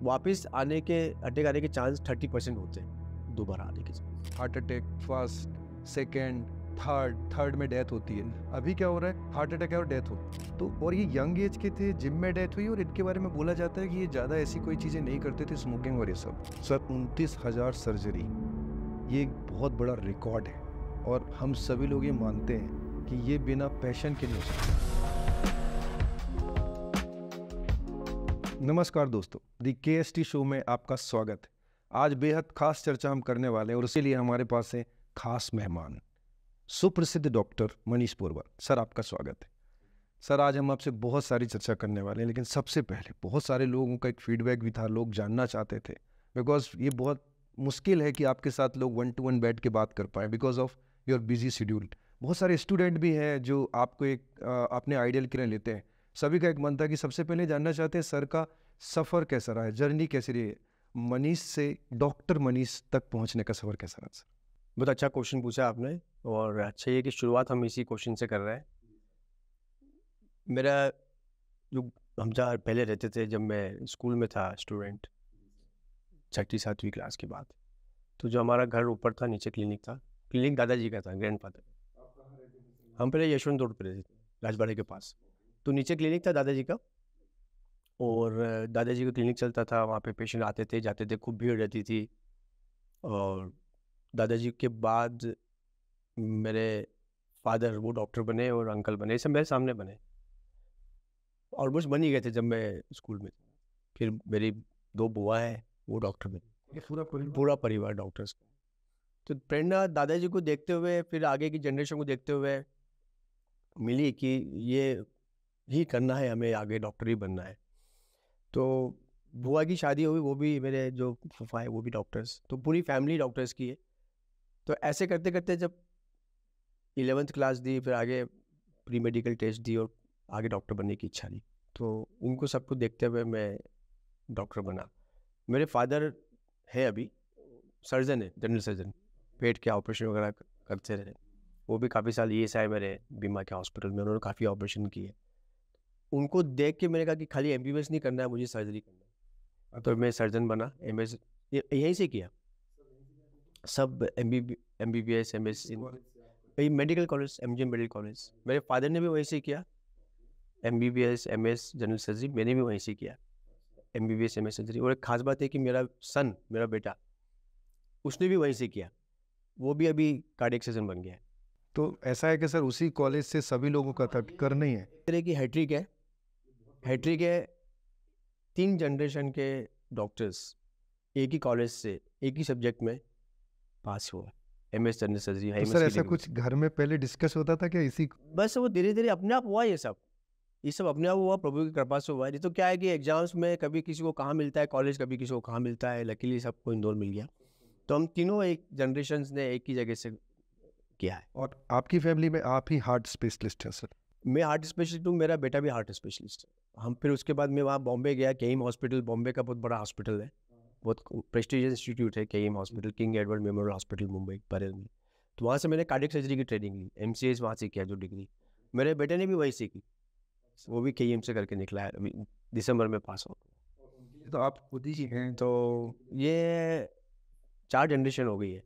वापस आने के अटैक आने के चांस 30% होते हैं दोबारा आने के chance. Heart attack first, second, third में डेथ होती है। अभी क्या हो रहा है, हार्ट अटैक है और डेथ हो। तो और ये यंग एज के थे, जिम में डेथ हुई, और इनके बारे में बोला जाता है कि ये ज़्यादा ऐसी कोई चीज़ें नहीं करते थे, स्मोकिंग और ये सब। सर 29,000 सर्जरी, ये एक बहुत बड़ा रिकॉर्ड है, और हम सभी लोग ये मानते हैं कि ये बिना पैशन के नहीं हो सकता। नमस्कार दोस्तों, दी KST शो में आपका स्वागत है। आज बेहद खास चर्चा हम करने वाले हैं, और उसके लिए हमारे पास है खास मेहमान, सुप्रसिद्ध डॉक्टर मनीष पोरवाल। सर आपका स्वागत है। सर आज हम आपसे बहुत सारी चर्चा करने वाले हैं, लेकिन सबसे पहले बहुत सारे लोगों का एक फीडबैक भी था, लोग जानना चाहते थे, बिकॉज ये बहुत मुश्किल है कि आपके साथ लोग 1-to-1 बैठ के बात कर पाएँ because of your busy schedule. बहुत सारे स्टूडेंट भी हैं जो आपको एक अपने आइडियल की तरह लेते हैं। सभी का एक मन था कि सबसे पहले जानना चाहते हैं सर का सफ़र कैसा रहा है, जर्नी कैसी रही है, मनीष से डॉक्टर मनीष तक पहुंचने का सफ़र कैसा रहा सर? बहुत अच्छा क्वेश्चन पूछा आपने, और अच्छा ये कि शुरुआत हम इसी क्वेश्चन से कर रहे हैं। मेरा जो हम जहाँ पहले रहते थे, जब मैं स्कूल में था स्टूडेंट, 6वीं-7वीं क्लास के बाद, तो जो हमारा घर ऊपर था, नीचे क्लिनिक था। क्लिनिक दादाजी का था, ग्रैंडफादर। हम पहले यशवंत रोड पे रहते थे, राजबाड़े के पास। तो नीचे क्लिनिक था दादाजी का, और दादाजी का क्लिनिक चलता था, वहाँ पे पेशेंट आते थे जाते थे, खूब भीड़ रहती थी। और दादाजी के बाद मेरे फादर वो डॉक्टर बने, और अंकल बने, ये सब मेरे सामने बने, ऑलमोस्ट बन ही गए थे जब मैं स्कूल में था। फिर मेरी 2 बुआ हैं, वो डॉक्टर बने। पूरा परिवार डॉक्टर्स का। तो प्रेरणा दादाजी को देखते हुए, फिर आगे की जनरेशन को देखते हुए मिली कि ये ही करना है, हमें आगे डॉक्टर ही बनना है। तो बुआ की शादी हुई, वो भी मेरे जो फूफा है वो भी डॉक्टर्स, तो पूरी फैमिली डॉक्टर्स की है। तो ऐसे करते करते जब 11th क्लास दी, फिर आगे प्री मेडिकल टेस्ट दी, और आगे डॉक्टर बनने की इच्छा दी। तो उनको सबको देखते हुए मैं डॉक्टर बना। मेरे फादर है अभी सर्जन है, जनरल सर्जन, पेट के ऑपरेशन वगैरह करते रहे। वो भी काफ़ी साल ESI मेरे बीमा के हॉस्पिटल में, उन्होंने काफ़ी ऑपरेशन किए। उनको देख के मैंने कहा कि खाली MBBS नहीं करना है, मुझे सर्जरी करना है। तो मैं सर्जन बना, MS यहीं से किया सब, MBBS MS वही medical college, MGM medical college. मेरे फादर ने भी वहीं से किया, MBBS MS जनरल सर्जरी मैंने भी वहीं से किया, MBBS MS सर्जरी। और एक खास बात है कि मेरा बेटा, उसने भी वहीं से किया, वो भी अभी कार्डियक सर्जन बन गया है। तो ऐसा है कि सर उसी कॉलेज से सभी लोगों का था, करना ही है? तरह की हैट्रिक है, 3 जनरेशन के डॉक्टर्स एक ही कॉलेज से एक ही सब्जेक्ट में पास हुआ, MS जनरल सर्जरी है। तो सर ऐसा कुछ घर में पहले डिस्कस होता था क्या इसी? बस वो धीरे धीरे अपने आप हुआ, ये सब अपने आप हुआ, प्रभु की कृपा से हुआ। ये तो क्या है कि एग्जाम्स में कभी किसी को कहाँ मिलता है कॉलेज, कभी किसी को कहाँ मिलता है, लकीली सबको इंदौर मिल गया। तो हम तीनों एक जनरेशन ने एक ही जगह से किया है। और आपकी फैमिली में आप ही हार्ट स्पेशलिस्ट हैं सर? मैं हार्ट स्पेशलिस्ट हूँ, मेरा बेटा भी हार्ट स्पेशलिस्ट है। हम फिर उसके बाद मैं वहाँ बॉम्बे गया, केईम हॉस्पिटल, बॉम्बे का बहुत बड़ा हॉस्पिटल है, बहुत प्रेस्टिजियस इंस्टीट्यूट है KEM hospital, king Edward memorial hospital Mumbai Parel में। तो वहाँ से मैंने कार्डियक सर्जरी की ट्रेनिंग ली, MCS वहाँ से किया जो डिग्री। मेरे बेटे ने भी वहीं से की, वो भी KEM से करके निकला है, अभी दिसंबर में पास हो। तो आप खुद ही हैं? तो ये 4 जनरेशन हो गई है,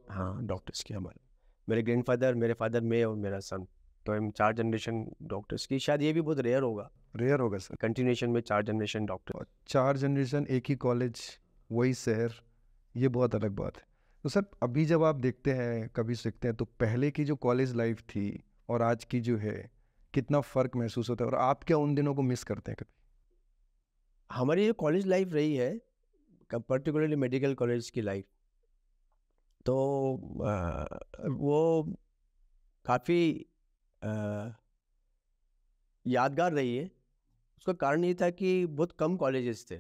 हाँ, डॉक्टर्स की हमारे। मेरे ग्रैंडफादर, मेरे फादर, मैं और मेरा सन, तो हम 4 जनरेशन डॉक्टर्स की। शायद ये भी बहुत रेयर होगा, रेयर होगा सर, कंटिन्यूएशन में 4 जनरेशन डॉक्टर। और 4 जनरेशन एक ही कॉलेज, वही शहर, ये बहुत अलग बात है। तो सर अभी जब आप देखते हैं, कभी सीखते हैं, तो पहले की जो कॉलेज लाइफ थी और आज की जो है, कितना फ़र्क महसूस होता है, और आप क्या उन दिनों को मिस करते हैं कभी? हमारी जो कॉलेज लाइफ रही है, पर्टिकुलरली मेडिकल कॉलेज की लाइफ, तो वो काफ़ी यादगार रही है। उसका कारण ये था कि बहुत कम कॉलेजेस थे,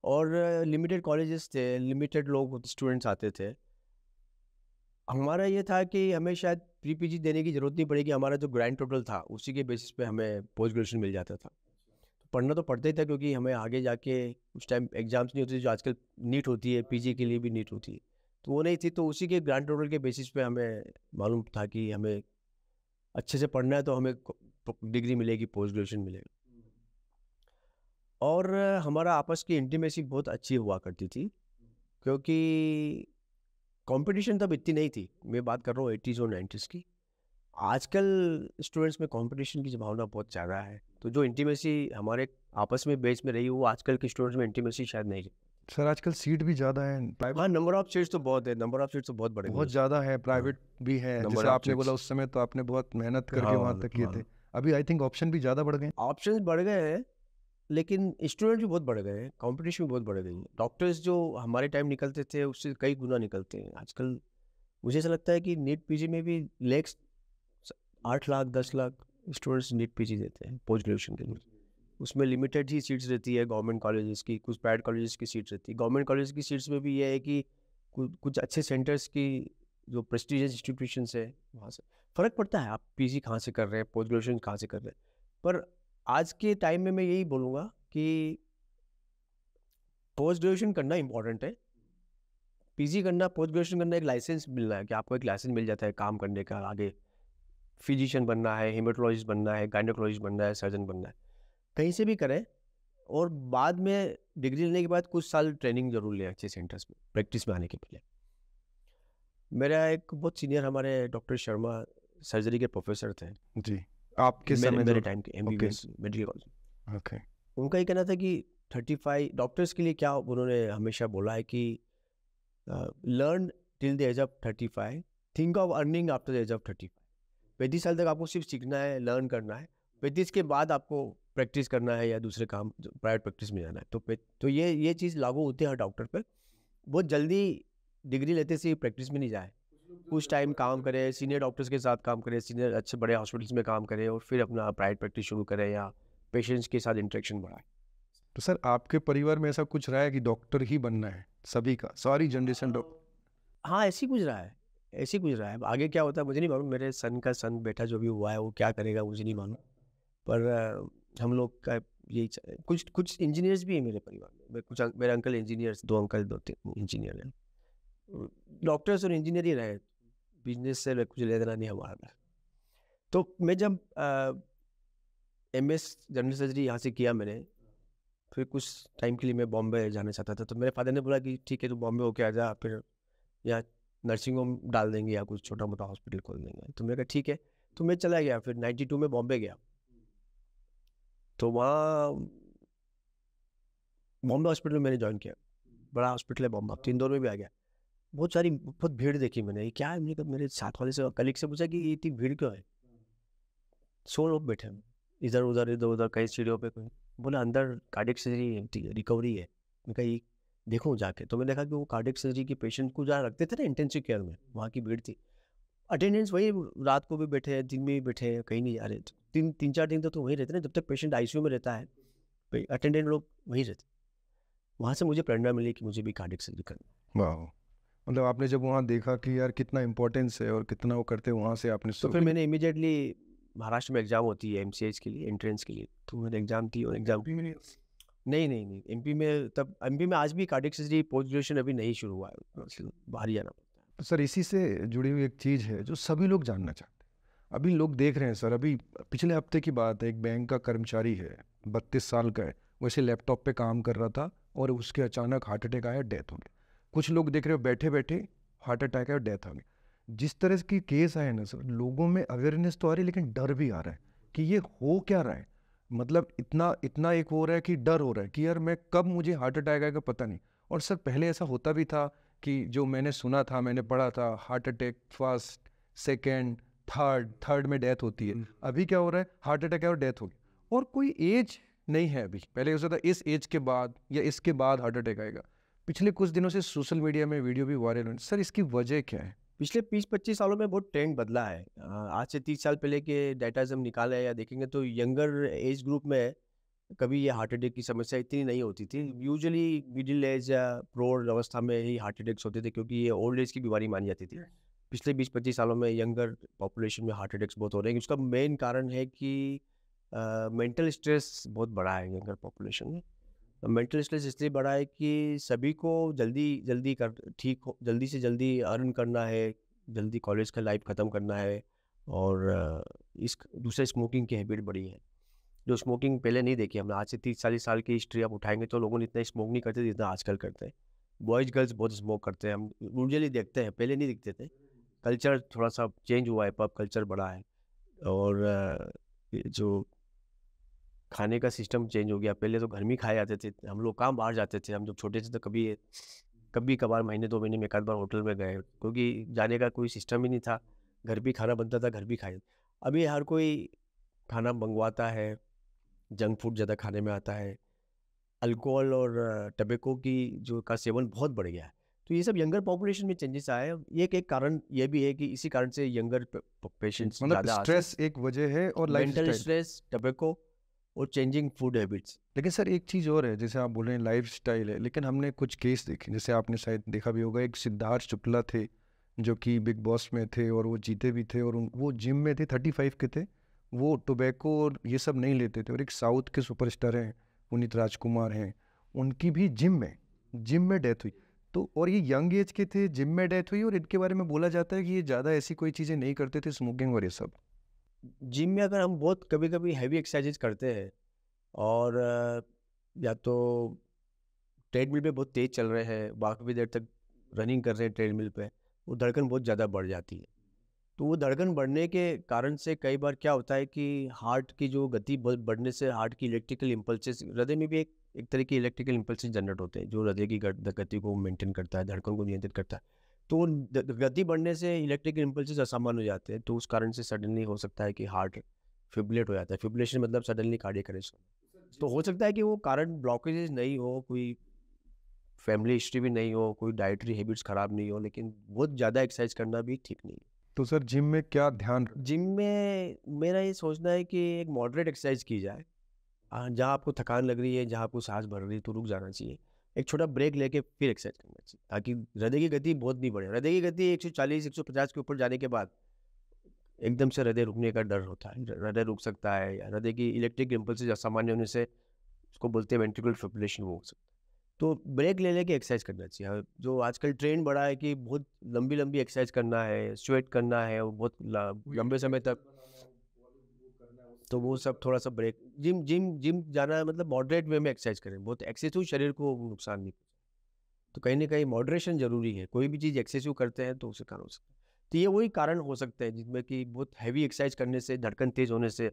और लिमिटेड कॉलेजेस थे, लिमिटेड लोग स्टूडेंट्स आते थे। हमारा ये था कि हमें शायद प्री PG देने की ज़रूरत नहीं पड़ेगी, हमारा जो ग्रैंड टोटल था उसी के बेसिस पे हमें पोस्ट ग्रेजुएशन मिल जाता था। तो पढ़ना तो पड़ता ही था, क्योंकि हमें आगे जाके उस टाइम एग्जाम्स नहीं होती थी, जो आजकल नीट होती है, PG के लिए भी नीट होती है, तो वो नहीं थी। तो उसी के ग्रैंड टोटल के बेसिस पे हमें मालूम था कि हमें अच्छे से पढ़ना है तो हमें डिग्री मिलेगी, पोस्ट ग्रेजुएशन मिलेगा। और हमारा आपस की इंटीमेसी बहुत अच्छी हुआ करती थी, क्योंकि कंपटीशन तब इतनी नहीं थी। मैं बात कर रहा हूँ 80s और 90s की। आजकल स्टूडेंट्स में कंपटीशन की भावना बहुत ज़्यादा है, तो जो इंटीमेसी हमारे आपस में बेस में रही वो आजकल के स्टूडेंट्स में इंटीमेसी शायद नहीं रही। सर आजकल सीट भी ज़्यादा है, प्राइवेट हाँ, नंबर ऑफ सीट्स तो बहुत है, नंबर ऑफ सीट्स तो बहुत बढ़ गई बहुत है। ज़्यादा है, प्राइवेट भी है। नंबर जैसे ऑफ आपने बोला सीट्स, उस समय तो आपने बहुत मेहनत करके हाँ वहाँ तक किए थे। हाँ, अभी आई थिंक ऑप्शन भी ज़्यादा बढ़ गए हैं। ऑप्शंस बढ़ गए हैं, लेकिन स्टूडेंट भी बहुत बढ़ गए हैं, कंपटीशन भी बहुत बढ़ गई है। डॉक्टर्स जो हमारे टाइम निकलते थे उससे कई गुना निकलते हैं आजकल। मुझे ऐसा लगता है कि नीट पीजी में भी लेक्स 8 lakh 10 lakh students NEET PG देते हैं पोस्ट ग्रेजुएशन के लिए। उसमें लिमिटेड ही सीट्स रहती है गवर्नमेंट कॉलेजेस की, कुछ प्राइवेट कॉलेजेस की सीट्स रहती है। गवर्नमेंट कॉलेज की सीट्स में भी ये है कि कुछ अच्छे सेंटर्स की, जो प्रेस्टिजियस इंस्टीट्यूशंस है वहाँ से फ़र्क पड़ता है आप पीजी कहाँ से कर रहे हैं, पोस्ट ग्रेजुएशन कहाँ से कर रहे हैं। पर आज के टाइम में मैं यही बोलूँगा कि पोस्ट ग्रेजुएशन करना इंपॉर्टेंट है। पीजी करना, पोस्ट ग्रेजुएशन करना, एक लाइसेंस मिलना है कि आपको एक लाइसेंस मिल जाता है काम करने का। आगे फिजिशियन बनना है, हेमेटोलॉजिस्ट बनना है, गायनेकोलॉजिस्ट बनना है, सर्जन बनना है, कहीं से भी करें। और बाद में डिग्री लेने के बाद कुछ साल ट्रेनिंग जरूर लें अच्छे सेंटर्स में, प्रैक्टिस में आने के पहले। मेरा एक बहुत सीनियर हमारे डॉक्टर शर्मा सर्जरी के प्रोफेसर थे जी, आपके समय मेरे जो टाइम के, okay MBBS medical college. Okay उनका ये कहना था कि 35 डॉक्टर्स के लिए क्या उन्होंने हमेशा बोला है कि learn till the age of 35, think of earning after the age of 35। 35 साल तक आपको सिर्फ सीखना है, लर्न करना है। 35 के बाद आपको प्रैक्टिस करना है या दूसरे काम प्राइवेट प्रैक्टिस में जाना है। तो ये चीज़ लागू होती है हर डॉक्टर पर। बहुत जल्दी डिग्री लेते से प्रैक्टिस में नहीं जाए, कुछ टाइम काम करे, सीनियर डॉक्टर्स के साथ काम करे, सीनियर अच्छे बड़े हॉस्पिटल्स में काम करे, और फिर अपना प्राइवेट प्रैक्टिस शुरू करे या पेशेंट्स के साथ इंटरेक्शन बढ़ाए। तो सर आपके परिवार में ऐसा कुछ रहा है कि डॉक्टर ही बनना है सभी का, सारी जनरेशन डॉक्टर? हाँ, ऐसे ही कुछ रहा है, ऐसे ही कुछ रहा है। आगे क्या होता है मुझे नहीं मालूम, मेरे सन बेटा जो भी हुआ है वो क्या करेगा मुझे नहीं मालूम। पर हम लोग का यही कुछ कुछ इंजीनियर्स भी है मेरे परिवार में। कुछ मेरे अंकल इंजीनियर्स, 2 अंकल 2 इंजीनियर हैं। डॉक्टर्स और इंजीनियर ही रहे, बिजनेस से कुछ लेना देना नहीं हमारा। तो मैं जब एमएस जनरल सर्जरी यहाँ से किया मैंने, फिर कुछ टाइम के लिए मैं बॉम्बे जाना चाहता था। तो मेरे फादर ने बोला कि ठीक है, तू बॉम्बे होके आ जा, फिर या नर्सिंग होम डाल देंगे या कुछ छोटा मोटा हॉस्पिटल खोल देंगे। तो मैंने कहा ठीक है, तो मैं चला गया। फिर 92 में बॉम्बे गया, तो वहाँ बॉम्बे हॉस्पिटल में मैंने ज्वाइन किया। बड़ा हॉस्पिटल है बॉम्बे, तो इंदौर में भी आ गया। बहुत भीड़ देखी मैंने, ये क्या है। मैंने कहा, मेरे साथ वाले से कलीग से पूछा कि ये इतनी भीड़ क्यों है। 100 लोग बैठे हैं, इधर उधर कई सीढ़ियों पे। कोई बोला अंदर कार्डियक सर्जरी रिकवरी है। मैं कहा ये देखो जाके। तो मैंने देखा कि वो कार्डियक सर्जरी के पेशेंट को जहाँ रखते थे ना इंटेंसिव केयर में, वहाँ की भीड़ थी। अटेंडेंस वही, रात को भी बैठे हैं, दिन में भी बैठे हैं, कहीं नहीं जा रहे। 3-4 दिन तो वहीं रहते ना, जब तक पेशेंट आईसीयू में रहता है अटेंडेंट लोग वहीं रहते। वहाँ से मुझे प्रेरणा मिली कि मुझे भी कार्डियक सर्जरी करना। वाह, मतलब आपने जब वहाँ देखा कि यार कितना इम्पोर्टेंस है और कितना वो करते हैं, वहाँ से आपने तो फिर मैंने इमीडिएटली, महाराष्ट्र में एग्जाम होती है एमसीएच के लिए, एंट्रेंस के लिए, तो मैंने एग्जाम दी। और एग्जाम नहीं, एमपी में, तब एमपी में आज भी कार्डियक सर्जरी पोस्ट ग्रेजुएशन अभी नहीं शुरू हुआ है, बाहर ही जाना पड़ता है। तो सर इसी से जुड़ी हुई एक चीज़ है जो सभी लोग जानना चाहते हैं। अभी लोग देख रहे हैं सर, अभी पिछले हफ्ते की बात है, एक बैंक का कर्मचारी है, 32 साल का है, वैसे लैपटॉप पे काम कर रहा था और उसके अचानक हार्ट अटैक आया, डेथ हो गया। कुछ लोग देख रहे हो बैठे बैठे हार्ट अटैक आया, डेथ हो गया। जिस तरह की केस आए ना सर, लोगों में अवेयरनेस तो आ रही है लेकिन डर भी आ रहा है कि ये हो क्या रहा है। मतलब इतना इतना एक हो रहा है कि डर हो रहा है कि यार मैं कब मुझे हार्ट अटैक आएगा पता नहीं। और सर पहले ऐसा होता भी था कि जो मैंने सुना था, मैंने पढ़ा था, heart attack first, second, third में डेथ होती है। अभी क्या हो रहा है, हार्ट अटैक है और डेथ हो गई, और कोई एज नहीं है अभी। पहले हो था इस एज के बाद या इसके बाद हार्ट अटैक आएगा। पिछले कुछ दिनों से सोशल मीडिया में वीडियो भी वायरल हो, सर इसकी वजह क्या है? पिछले 20-25 सालों में बहुत ट्रेंड बदला है। आज से 30 साल पहले के डाटा हम निकाले या देखेंगे तो यंगर एज ग्रुप में कभी ये हार्ट अटैक की समस्या इतनी नहीं होती थी। यूजुअली मिडिल एज या प्रौढ़ अवस्था में ही हार्ट अटैक्स होते थे, क्योंकि ये ओल्ड एज की बीमारी मानी जाती थी। पिछले 20-25 सालों में यंगर पॉपुलेशन में हार्ट अटैक्स बहुत हो रहे हैं। उसका मेन कारण है कि मेंटल स्ट्रेस बहुत बड़ा है यंगर पॉपुलेशन में। मेंटल स्ट्रेस इसलिए बढ़ा है कि सभी को जल्दी से जल्दी अर्न करना है, जल्दी कॉलेज का लाइफ ख़त्म करना है, और इस दूसरे स्मोकिंग की हैबिट बढ़ी है। जो स्मोकिंग पहले नहीं देखी हमने, आज से 30-40 साल की हिस्ट्री आप उठाएंगे तो लोगों ने इतना स्मोक नहीं करते जितना आजकल करते हैं। बॉयज़ गर्ल्स बहुत स्मोक करते हैं, हम यूजुअली देखते हैं, पहले नहीं दिखते थे। कल्चर थोड़ा सा चेंज हुआ है, पब कल्चर बढ़ा है, और ये जो खाने का सिस्टम चेंज हो गया। पहले तो घर में ही खाए जाते थे, हम लोग कहाँ बाहर जाते थे। हम जब छोटे थे तो कभी कभार महीने 2 महीने में एक आध बार होटल में गए, क्योंकि जाने का कोई सिस्टम ही नहीं था। घर भी खाना बनता था, घर भी खाए। अभी हर कोई खाना मंगवाता है, जंक फूड ज़्यादा खाने में आता है, अल्कोहल और टबैको की जो का सेवन बहुत बढ़ गया है। तो ये सब यंगर पॉपुलेशन में चेंजेस आए हैं। ये एक कारण ये भी है कि इसी कारण से यंगर पेशेंट्स मतलब ज़्यादा स्ट्रेस एक वजह है और मेंटल लाइफस्टाइल। स्ट्रेस, टबैको और चेंजिंग फूड हैबिट्स। लेकिन सर एक चीज़ और है, जैसे आप बोल रहे हैं लाइफस्टाइल है, लेकिन हमने कुछ केस देखे, जैसे आपने शायद देखा भी होगा, एक सिद्धार्थ शुक्ला थे जो कि बिग बॉस में थे और वो जीते भी थे, और वो जिम में थे, 35 के थे, वो टोबैको और ये सब नहीं लेते थे। और एक साउथ के सुपरस्टार हैं, पुनीत राजकुमार हैं, उनकी भी जिम में डेथ हुई। तो और ये यंग एज के थे, जिम में डेथ हुई, और इनके बारे में बोला जाता है कि ये ज़्यादा ऐसी कोई चीज़ें नहीं करते थे, स्मोकिंग और ये सब। जिम में अगर हम बहुत कभी कभी हैवी एक्सरसाइजेज करते हैं और या तो ट्रेडमिल पे बहुत तेज चल रहे हैं, काफ़ी देर तक रनिंग कर रहे हैं ट्रेडमिल पे, वो धड़कन बहुत ज़्यादा बढ़ जाती है। तो वो धड़कन बढ़ने के कारण से कई बार क्या होता है कि हार्ट की जो गति बढ़ने से हार्ट की इलेक्ट्रिकल इम्पल्सेस, हृदय में भी एक तरह की इलेक्ट्रिकल इम्पल्सेस जनरेट होते हैं जो हृदय की गति को मेंटेन करता है, धड़कन को नियंत्रित करता है। तो वो गति बढ़ने से इलेक्ट्रिकल इम्पल्सेस असामान्य हो जाते हैं, तो उस कारण से सडनली हो सकता है कि हार्ट फिब्रिलेट हो जाता है। फिब्रिलेशन मतलब सडनली कार्डियक अरेस्ट। तो हो सकता है कि वो कारण ब्लॉकेजेस नहीं हो, कोई फैमिली हिस्ट्री भी नहीं हो, कोई डाइटरी हैबिट्स खराब नहीं हो, लेकिन बहुत ज़्यादा एक्सरसाइज करना भी ठीक नहीं है। तो सर जिम में क्या ध्यान? जिम में मेरा ये सोचना है कि एक मॉडरेट एक्सरसाइज की जाए। जहाँ आपको थकान लग रही है, जहाँ आपको सांस भर रही है, तो रुक जाना चाहिए, एक छोटा ब्रेक लेके फिर एक्सरसाइज करना चाहिए, ताकि हृदय की गति बहुत नहीं बढ़े। हृदय की गति 140-150 के ऊपर जाने के बाद एकदम से हृदय रुकने का डर होता है, हृदय रुक सकता है, या हृदय की इलेक्ट्रिक इम्पल्सेस असामान्य होने से उसको बोलते हैं वेंट्रिकुलर फिब्रिलेशन, वो हो सकता है। तो ब्रेक ले लेके एक्सरसाइज करना चाहिए। जो आजकल ट्रेंड बढ़ा है कि बहुत लंबी लंबी एक्सरसाइज करना है, स्वेट करना है, और बहुत लंबे समय तक, तो वो सब थोड़ा सा ब्रेक। जिम जिम जिम जाना मतलब मॉडरेट वे में एक्सरसाइज करें, बहुत एक्सेसिव शरीर को नुकसान नहीं। तो कहीं ना कहीं मॉडरेशन जरूरी है, कोई भी चीज़ एक्सेसिव करते हैं तो उससे कारण हो सकता है। तो ये वही कारण हो सकते हैं जिसमें कि बहुत हैवी एक्सरसाइज करने से, धड़कन तेज होने से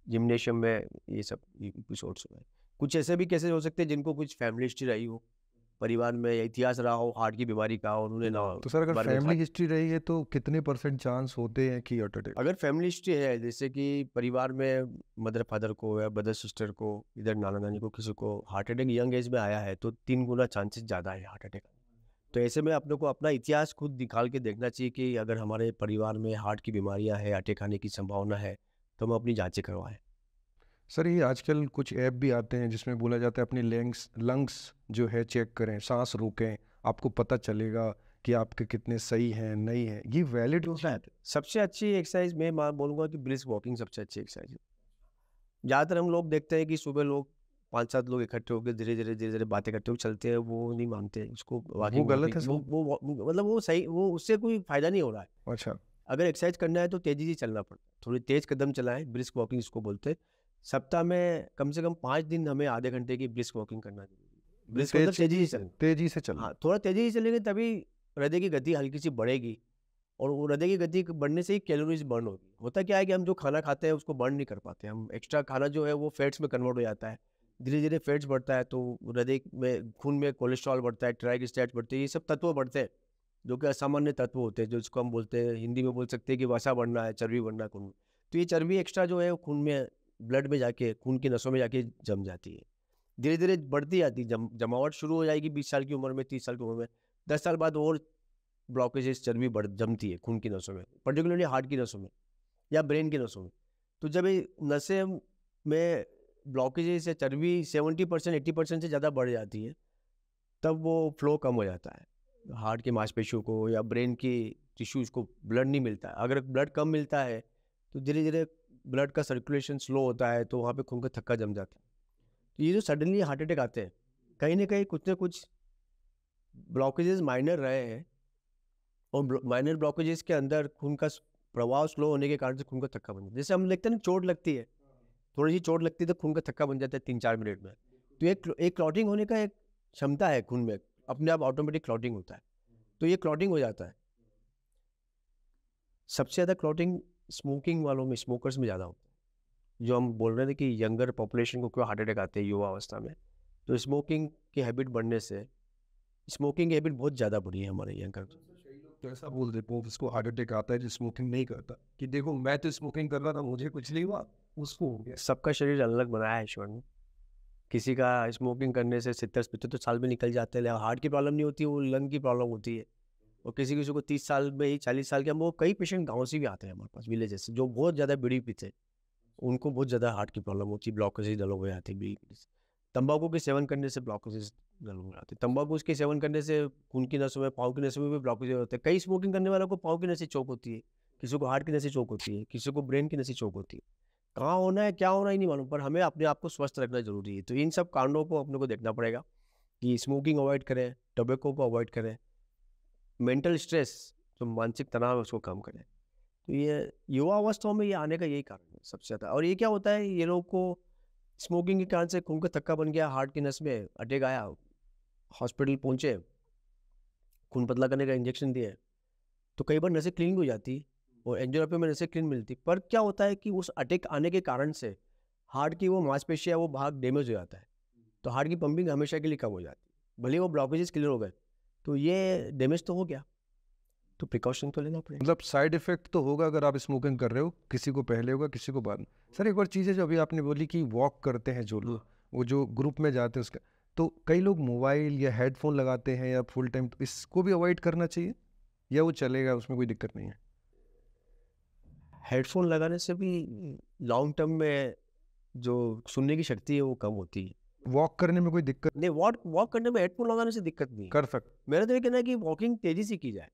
जिम्नेशियम में ये सब एपिसोड्स हुए हैं। कुछ ऐसे भी केसेस हो सकते हैं जिनको कुछ फैमिली हिस्ट्री रही हो, परिवार में या इतिहास रहा हो हार्ट की बीमारी का, और उन्हें ना तो सर अगर बारे में फैमिली हिस्ट्री रही है तो कितने % चांस होते हैं कि हार्ट अटैक? अगर फैमिली हिस्ट्री है, जैसे कि परिवार में मदर फादर को या ब्रदर सिस्टर को, इधर नाना नानी को, किसी को हार्ट अटैक यंग एज में आया है, तो 3 गुना चांसेस ज़्यादा है हार्ट अटैक। तो ऐसे में अपने को अपना इतिहास खुद निकाल के देखना चाहिए कि अगर हमारे परिवार में हार्ट की बीमारियां हैं, अटैक आने की संभावना है, तो हम अपनी जांचें करवाएं। सर ये आजकल कुछ ऐप भी आते हैं जिसमें बोला जाता है अपनी लंग्स जो है चेक करें, सांस रोकें, आपको पता चलेगा कि आपके कितने सही हैं नहीं हैं। ये वैलिड होता है? सबसे अच्छी एक्सरसाइज मैं बोलूँगा कि ब्रिस्क वॉकिंग सबसे अच्छी एक्सरसाइज है। ज़्यादातर हम लोग देखते हैं कि सुबह लोग 5-7 लोग इकट्ठे होकर धीरे धीरे बातें करते हुए चलते हैं, वो नहीं मानते उसको वो वॉकिंग। गलत है सर? वो मतलब वो सही, वो उससे कोई फायदा नहीं हो रहा है। अच्छा। अगर एक्सरसाइज करना है तो तेजी से चलना पड़ता है, थोड़ी तेज कदम चलाएं, ब्रिस्क वॉकिंग इसको बोलते हैं। सप्ताह में कम से कम 5 दिन हमें आधे घंटे की ब्रिस्क वॉकिंग करना जरूरी है। ब्रिस्क मतलब तेजी से चलना। तेजी से चलना। हाँ, थोड़ा तेजी से चलेंगे तभी हृदय की गति हल्की सी बढ़ेगी, और वो हृदय की गति बढ़ने से ही कैलोरीज बर्न होगी। होता क्या है कि हम जो खाना खाते हैं उसको बर्न नहीं कर पाते, हम एक्स्ट्रा खाना जो है वो फैट्स में कन्वर्ट हो जाता है। धीरे धीरे फैट्स बढ़ता है तो हृदय में, खून में कोलेस्ट्रॉल बढ़ता है, ट्राइग्लिसराइड्स बढ़ते हैं, ये सब तत्व बढ़ते हैं जो कि असामान्य तत्व होते हैं, जो इसको हम बोलते हैं, हिंदी में बोल सकते हैं कि वसा बढ़ना है, चर्बी बढ़ना है खून में। तो ये चर्बी एक्स्ट्रा जो है वो खून में, ब्लड में जाके, खून की नसों में जाके जम जाती है, धीरे धीरे बढ़ती जाती है, जमावट शुरू हो जाएगी 20 साल की उम्र में, 30 साल की उम्र में, 10 साल बाद और ब्लॉकेजेस, चर्बी बढ़ जमती है खून की नसों में, पर्टिकुलरली हार्ट की नसों में या ब्रेन की नसों में। तो जब ये नसें में ब्लॉकेजेस या चर्बी 70% 80% से ज़्यादा बढ़ जाती है, तब वो फ्लो कम हो जाता है, हार्ट की मांसपेशियों को या ब्रेन की टिश्यूज़ को ब्लड नहीं मिलता है। अगर ब्लड कम मिलता है तो धीरे धीरे ब्लड का सर्कुलेशन स्लो होता है, तो वहाँ पे खून का थक्का जम जाता है। तो ये जो सडनली हार्ट अटैक आते हैं, कहीं ना कुछ ब्लॉकेजेस माइनर रहे हैं, और माइनर ब्लॉकेजेस के अंदर खून का प्रवाह स्लो होने के कारण से खून का थक्का बन जाता है। जैसे हम देखते हैं ना, चोट लगती है थोड़ी सी चोट लगती है तो खून का थक्का बन जाता है 3-4 मिनट में। तो एक क्लॉटिंग होने का एक क्षमता है खून में, अपने आप ऑटोमेटिक क्लॉटिंग होता है, तो ये क्लॉटिंग हो जाता है। सबसे ज़्यादा क्लॉटिंग स्मोकिंग वालों में, स्मोकर्स में ज़्यादा होता है। जो हम बोल रहे थे कि यंगर पॉपुलेशन को क्यों हार्ट अटैक आते हैं युवा अवस्था में, तो स्मोकिंग की हैबिट बढ़ने से, स्मोकिंग की हैबिट बहुत ज़्यादा बढ़ी है हमारे यंगर। तो ऐसा बोल देते हैं उसको हार्ट अटैक आता है जो स्मोकिंग नहीं करता, कि देखो मैं तो स्मोकिंग कर रहा था, मुझे कुछ नहीं हुआ, उसको हो गया। सबका शरीर अलग बनाया है ईश्वर ने। किसी का स्मोकिंग करने से 70-75 साल में निकल जाते हैं, हार्ट की प्रॉब्लम नहीं होती, वो लंग की प्रॉब्लम होती है। और किसी किसी को 30 साल में ही, 40 साल के, हम वो कई पेशेंट गाँव से भी आते हैं हमारे पास, विलेज से, जो बहुत ज़्यादा बीड़ी पीते हैं, उनको बहुत ज़्यादा हार्ट की प्रॉब्लम होती है, ब्लॉकेजेस डेवलप हो जाती है बीड़ी पीने से। तंबाकू के सेवन करने से ब्लॉकेजेस डेवलप हो जाते हैं। तंबाकू के सेवन करने से खून की नसों में, पाँव की नसों में भी ब्लॉकेज होते हैं। कई स्मोकिंग करने वालों को पाँव की नसें चौक होती है, किसी को हार्ट की नसें चौक होती है, किसी को ब्रेन की नसें चौक होती है। कहाँ होना है, क्या होना है, नहीं मालूम, पर हमें अपने आप को स्वस्थ रखना जरूरी है। तो इन सब कांडों को अपने को देखना पड़ेगा कि स्मोकिंग अवॉइड करें, टोबैको को अवॉइड करें, मेंटल स्ट्रेस, जो मानसिक तनाव है उसको कम करें। तो ये युवा अवस्थाओं में ये आने का यही कारण है सबसे ज़्यादा। और ये क्या होता है, ये लोग को स्मोकिंग के कारण से खून का थक्का बन गया, हार्ट की नस में अटैक आया, हॉस्पिटल पहुंचे, खून पतला करने का इंजेक्शन दिए, तो कई बार नसें क्लीन हो जाती और एंजियोग्राफी में नसें क्लीन मिलती, पर क्या होता है कि उस अटैक आने के कारण से हार्ट की वो मांसपेशियाँ, वो भाग डैमेज हो जाता है, तो हार्ट की पंपिंग हमेशा के लिए कम हो जाती है। भले वो ब्लॉकेजेस क्लियर हो गए, तो ये डैमेज तो हो गया, तो प्रिकॉशन तो लेना पड़ेगा। मतलब साइड इफेक्ट तो होगा अगर आप स्मोकिंग कर रहे हो, किसी को पहले होगा किसी को बाद में। सर एक और चीज़ है जो अभी आपने बोली कि वॉक करते हैं जो लोग, वो जो ग्रुप में जाते हैं उसका, तो कई लोग मोबाइल या हेडफोन लगाते हैं या फुल टाइम, तो इसको भी अवॉइड करना चाहिए या वो चलेगा, उसमें कोई दिक्कत नहीं है? हेडफोन लगाने से भी लॉन्ग टर्म में जो सुनने की शक्ति है वो कम होती है। वॉक करने में कोई दिक्कत नहीं, वॉक वॉक करने में हेडफोन लगाने से दिक्कत नहीं है। कर सकते? मेरा तो ये कहना है कि वॉकिंग तेजी से की जाए,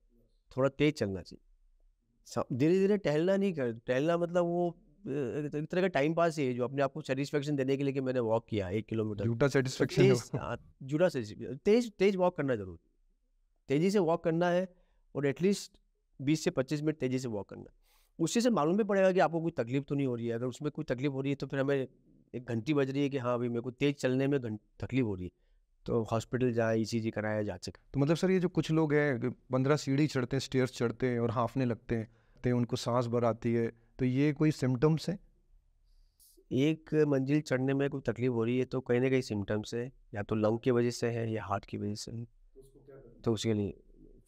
थोड़ा तेज चलना चाहिए, धीरे धीरे टहलना नहीं कर, टहलना मतलब वो एक तरह का टाइम पास ही है, जो अपने आप को सेटिस्फेक्शन देने के लिए कि मैंने वॉक किया 1 किलोमीटर। झूठा तो सेटिस्फेक्शन है तेज, वो। जुड़ा से तेज तेज वॉक करना जरूरी, तेजी से वॉक करना है, और एटलीस्ट 20 से 25 मिनट तेजी से वॉक करना है। उससे से मालूम भी पड़ेगा कि आपको कोई तकलीफ तो नहीं हो रही है। अगर उसमें कोई तकलीफ हो रही है तो फिर हमें एक घंटी बज रही है कि हाँ अभी मेरे को तेज चलने में तकलीफ हो रही है, तो हॉस्पिटल जाए, ईसीजी कराया जा सके। तो मतलब सर ये जो कुछ लोग हैं 15 सीढ़ी चढ़ते हैं, स्टेयर्स चढ़ते हैं और हाँफने लगते हैं, तो उनको सांस भर आती है, तो ये कोई सिम्टम्स है? एक मंजिल चढ़ने में कोई तकलीफ हो रही है तो कहीं ना कहीं सिम्टम्स है, या तो लंग की वजह से है या हार्ट की वजह से है। तो उसके लिए